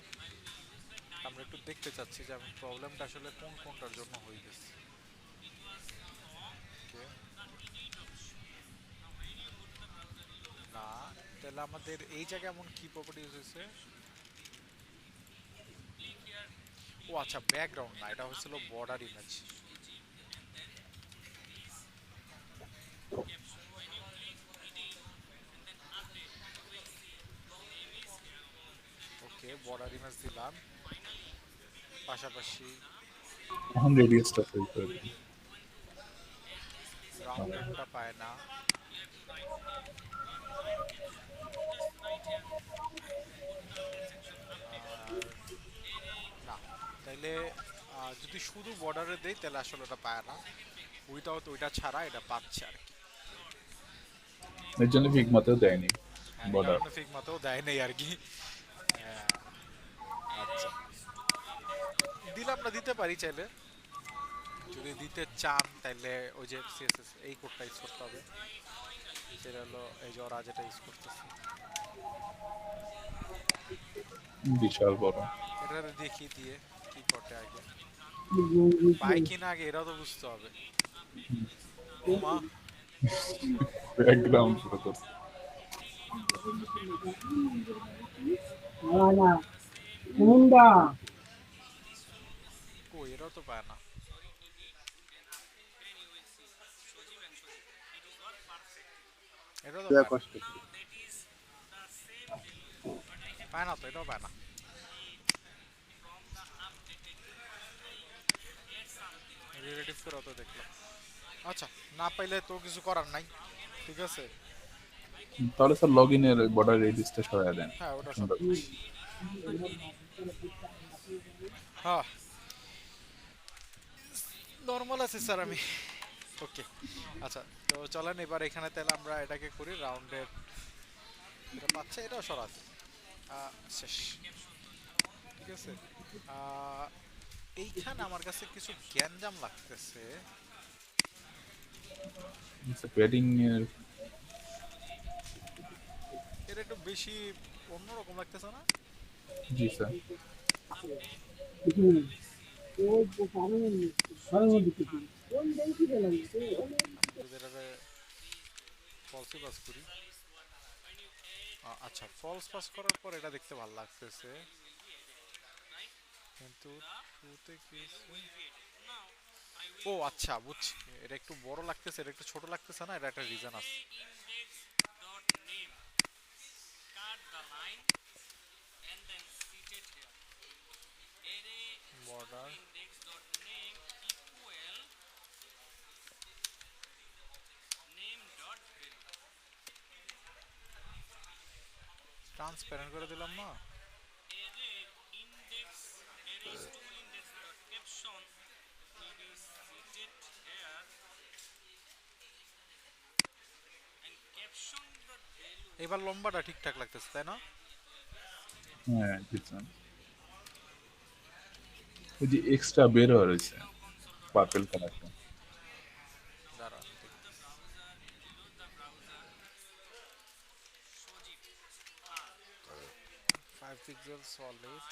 আমরা একটু দেখতে চাচ্ছি যে আমি প্রবলেমটা আসলে কোন কোনটার জন্য হয়ে গেছে। ওকে, না, তাহলে আমাদের এই জায়গায় এমন কি প্রপার্টি ইউজ হয়েছে? ও আচ্ছা, ব্যাকগ্রাউন্ড না, এটা হচ্ছিল বর্ডার ইমেজ। ওকে, বর্ডার ইমেজ দিলাম, পাশাপাশি এখন রেডিয়াসটা সেভ করে দিন। রাউন্ডেডটা পায় না। আর না, তাইলে যদি শুধু বর্ডারে দেই তাহলে আসলে ওটা পায় না, উইদাউট ওইটা ছাড়া এটা পাচ্ছে আর কি। এর জন্য ফিগমাতেও দেয়নি হ্যাঁ, এই বর্ডার। কারণে ফিগমাতেও দেয় নেই আর কি। হ্যাঁ, আচ্ছা, দিলাম না, দিতে পারি চাইলে। যদি দিতে চান তাহলে ওই যে সিএসএস এই কোডটা ইউজ করতে হবে, সেটা হলো এই যে ওরা যেটা ইউজ করতেছে। বিশাল বড়। এটা দেখি দিয়ে কি করতে আগে পাই কিনা, আগে এরাও তো বুঝতে হবে। ও মা, ব্যাকগ্রাউন্ড শুরু করছে। কই এরাও তো পায় না, এটাও তো দেয়া পায় না, কষ্ট করে। পায় না তো, এটাও পায় না। রিলেটিভ করে তো দেখলাম। আচ্ছা, না পাইলে তো কিছু করার নাই, ঠিক আছে। তাহলে স্যার লগ ইনের বর্ডার রেডিয়াসটা সরায় দেন। হ্যাঁ, ওটা সুন্দর। সরাচ্ছি। হ্যাঁ, নর্মাল আছে স্যার আমি। ওকে, আচ্ছা, তো চলেন এবার এখানে তাহলে আমরা এটাকে করি রাউন্ডের, এটা পাচ্ছে, এটাও সরাতে শেষ, ঠিক আছে। আহ, এইখানে আমার কাছে কিছু গ্যাঞ্জাম লাগতেছে। প্যাডিং এর এটা একটু বেশি অন্যরকম লাগতেছে না? জি স্যার। আমি যদি এটাকে ফলসে পাস করি, আচ্ছা, ফলস পাস করার পর এটা দেখতে ভালো লাগতেছে, কিন্তু ট্রুতে কি হচ্ছে? ও আচ্ছা, বুঝছি, এটা একটু বড় লাগতেছে, এটা একটু ছোট লাগতেছে না, এটা একটা রিজন আছে। বর্ডার ট্রান্সপারেন্ট করে দিলাম না। এবার লম্বাটা ঠিকঠাক লাগতেছে, তাই না? হ্যাঁ জি স্যার। ওই যে এক্সট্রা বের হয়ে রয়েছে পার্পল কালারটা। দাঁড়ান, 5 পিক্সেল সলিড।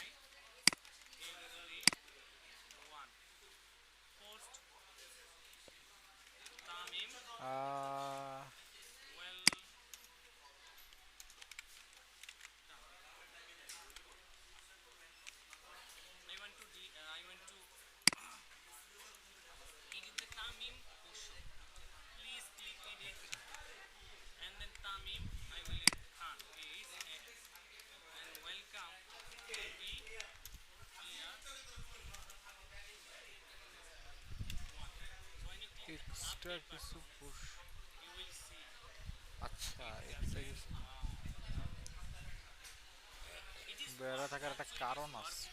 এক্সট্রা কিছু পুশ, আচ্ছা, এক্সট্রা কিছু বেড়া থাকার একটা কারণ আছে।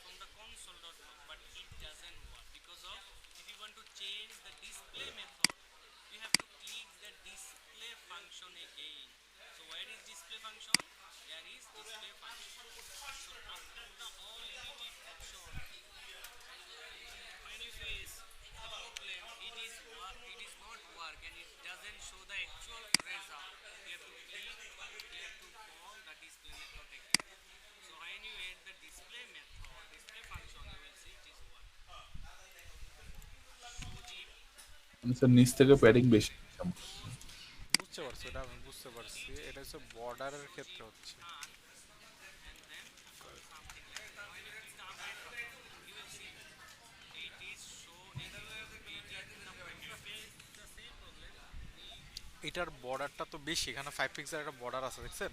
স্যার নিচ থেকে প্যাডিং বেশি সমস্যা। বুঝতে পারছি, এটা আমি বুঝতে পারছি, এটা হচ্ছে বর্ডারের ক্ষেত্রে হচ্ছে। এটার বর্ডারটা তো বেশি, এখানে 5 পিক্সেল একটা বর্ডার আছে দেখছেন,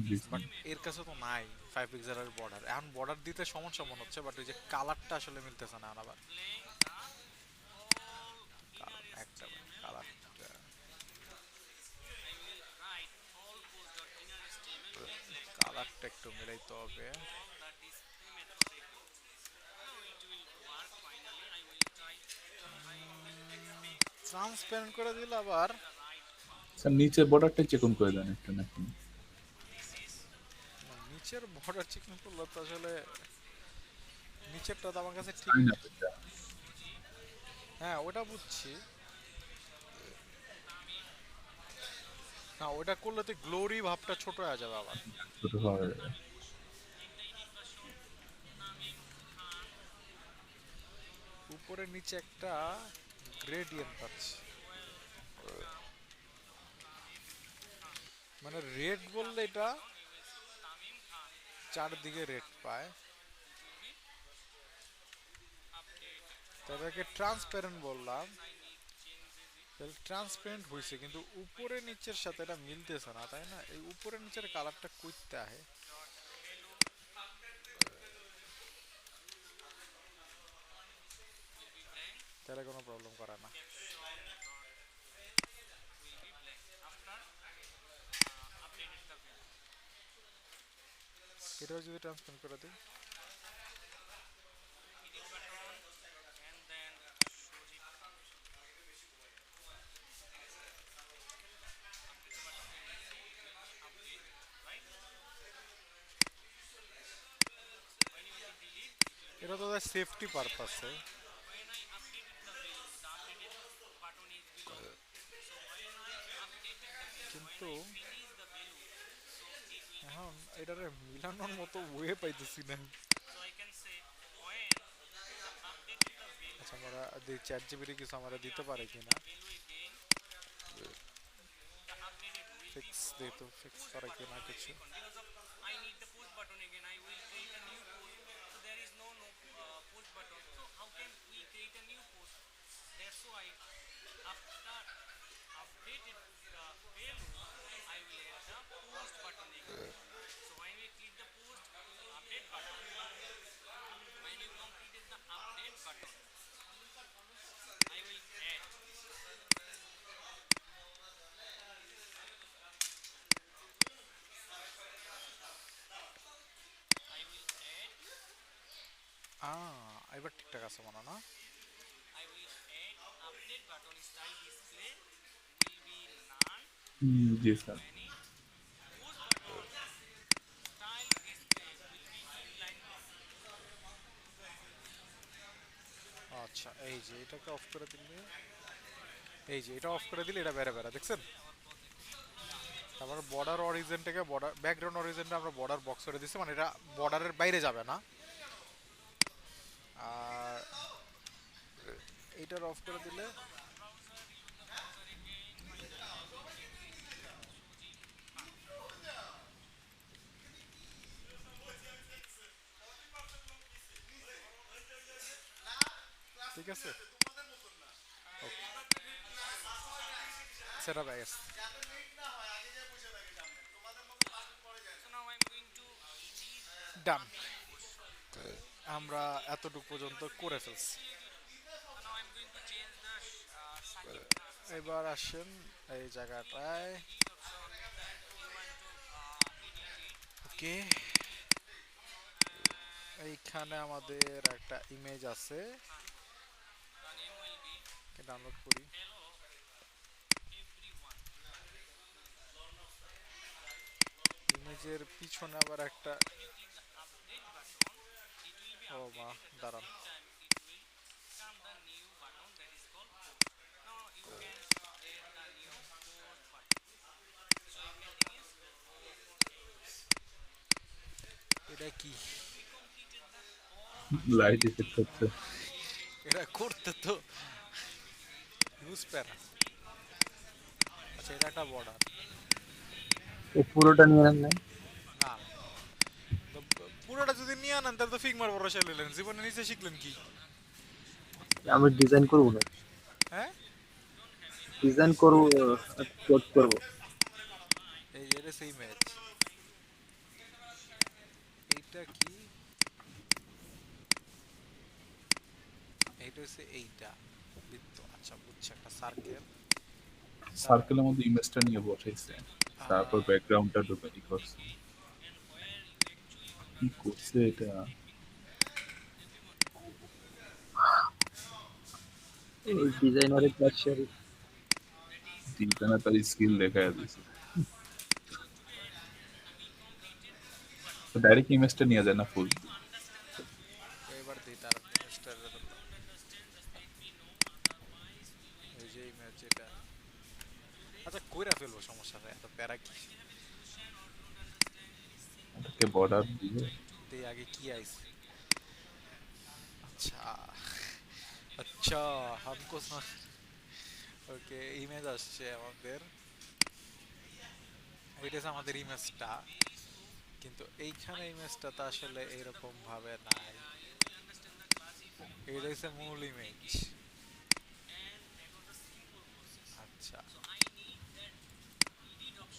জি বাট স্যার। এর কাছে তো নাই 5 পিক্সেলের বর্ডার। এখন বর্ডার দিতে সমস্যা মনে হচ্ছে, বাট ওই যে কালারটা আসলে মিলতেছে না আবার। একটা কালারটা, কালারটা একটু মিলাইতে হবে। ট্রান্সপারেন্ট করে দিলে আবার। স্যার নিচের বর্ডারটা চেক করে দেন একটু নাকি। নিচের বর্ডার চিকন করলে তো আসলে নিচেরটা তো আমার কাছে ঠিক। সাইন আপ এটা হ্যাঁ ওটা বুঝছি, না ওটা করলে তো গ্লোরি ভাবটা ছোট হয়ে যাবে আবার। ছোট হয়ে যাবে। উপরে নিচে একটা গ্রেডিয়েন্ট পাচ্ছি, মানে রেড বললে এটা চারদিকে রেড পায়, তাদেরকে ট্রান্সপারেন্ট বললাম, তাহলে ট্রান্সপারেন্ট হয়েছে, কিন্তু উপরে নিচের সাথে এটা মিলতেছে না, তাই না? এই উপরে নিচের কালারটা কইতে আহে। তাহলে কোনো প্রবলেম করে না। এটাও যদি ট্রান্সপারেন্ট করে দিই, এটা তো সেফটি পারপাসে। কিন্তু এখন এটারে মিলানোর মতো ওয়ে পাইতেছি না। আচ্ছা আমরা চ্যাট জিপিটি কিছু আমরা দিতে পারে কিনা, ফিক্স দে তো, ফিক্স করে কিনা কিছু। এবার ঠিকঠাক আছে মনে হয় না? জি স্যার। আচ্ছা এই যে এটাকে অফ করে দিলে, এই যে এটা অফ করে দিলে এটা বেড়ে বেড়ে দেখছেন। তারপর বর্ডার অরিজিনটাকে, বর্ডার ব্যাকগ্রাউন্ড অরিজিনটা আমরা বর্ডার বক্স করে দিচ্ছি, মানে এটা বর্ডারের বাইরে যাবে না। আর এইটার অফ করে দিলে ঠিক আছে। সেটা ব্যাস ডান, আমরা এতটুকু পর্যন্ত করে ফেলছি। এবার আসেন এই জায়গাটায়, ওকে। এইখানে আমাদের একটা ইমেজ আছে, ডাউনলোড করি। ইমেজের পিছনে আবার একটা, ও মা দাঁড়ান, এটা কি? লাইট ইফেক্ট হচ্ছে। এটা করতে তো হিউজ প্যারা। আচ্ছা এটা একটা বর্ডার। এই পুরোটা নিয়ে নেন না। না তো পুরোটা যদি নিয়ে আনেন তাহলে তো ফিগমার ভরসা নিলেন, জীবনে নিচে শিখলেন কি? আমি ডিজাইন করবো না, হ্যাঁ ডিজাইন করবো, কোড করবো। এই যে এটা সেই ম্যাচ। এইটা কি? এইটা হচ্ছে এইটা বৃত্ত। আচ্ছা বুঝছি, একটা সার্কেল। সার্কেলের মধ্যে ইমেজটা নিয়ে বসাইছে, তারপর ব্যাকগ্রাউন্ডটা ঢুকে ই করছে। কি করছে এটা? এই ডিজাইনারের কাজ সারি। তিনখানা তার স্কিল দেখায় দিছে। ডাইরেক্ট ইমেজটা নিয়ে যায় না ফুল? এবার দিই তার ইমেজটার। এই যে ইমেজ এটা। আচ্ছা কইরা ফেলবো, সমস্যা নেই, এত প্যারা কি। এটাকে বর্ডার দিয়ে দেই আগে কি আইছে। আচ্ছা আচ্ছা হামকো ওকে ইমেজ আসছে আমাদের। এটা হচ্ছে আমাদের ইমেজটা, কিন্তু এইখানে ইমেজটা তো আসলে এরকম ভাবে নাই। এটা হচ্ছে মূল ইমেজ।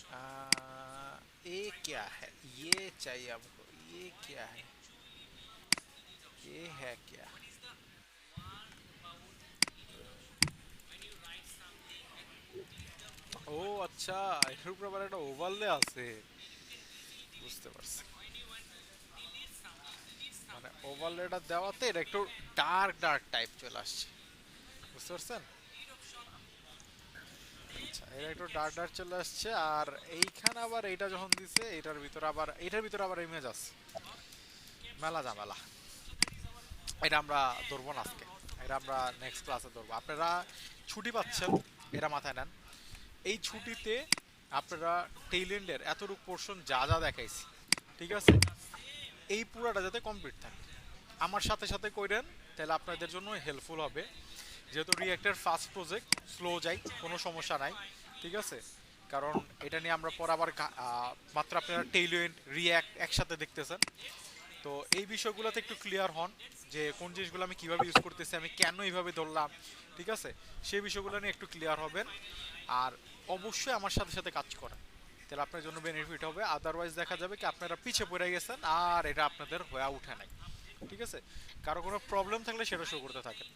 अच्छा ये क्या है, ये चाहिए हमको, ये क्या है, ये है क्या? ও আচ্ছা, এর উপর আবার একটা ওভারলে আছে, বুঝতে পারছি। মানে ওভারলেটা দেওয়াতে এটা একটু ডার্ক ডার্ক টাইপ চলে আসছে, বুঝতে পারছেন? আচ্ছা এটা একটু ডার্ক ডার্ক চলে আসছে। আর এইখানে আবার এইটা যখন দিছে এটার ভিতরে আবার ইমেজ আছে, মেলা ঝামেলা। এটা আমরা ধরবো না আজকে, এটা আমরা নেক্সট ক্লাসে ধরবো। আপনারা ছুটি পাচ্ছেন, এটা মাথায় নেন। এই ছুটিতে আপনারা টেইলেন্ডের এতটুকু পোর্শন যা যা দেখাইছি, ঠিক আছে, এই পুরাটা যাতে কমপ্লিট থাকে আমার সাথে সাথে কইরেন, তাহলে আপনাদের জন্য হেল্পফুল হবে। যেহেতু রিঅ্যাক্টের ফার্স্ট প্রজেক্ট স্লো যায়, কোনো সমস্যা নাই, ঠিক আছে। কারণ এটা নিয়ে আমরা পর আবার মাত্র আপনারা টেইলেন্ড রিঅ্যাক্ট একসাথে দেখতেছেন, তো এই বিষয়গুলোতে একটু ক্লিয়ার হন যে কোন জিনিসগুলো আমি কিভাবে ইউজ করতেছি, আমি কেন এইভাবে ধরলাম, ঠিক আছে, সেই বিষয়গুলো নিয়ে একটু ক্লিয়ার হবেন। আর অবশ্যই আমার সাথে সাথে কাজ করেন, তাহলে আপনার জন্য বেনিফিট হবে। আদারওয়াইজ দেখা যাবে কি আপনারা পিছিয়ে পড়ে গেছেন আর এটা আপনাদের হয়ে উঠে নাই, ঠিক আছে। কারো কোনো প্রবলেম থাকলে সেটা শো করতে থাকেন।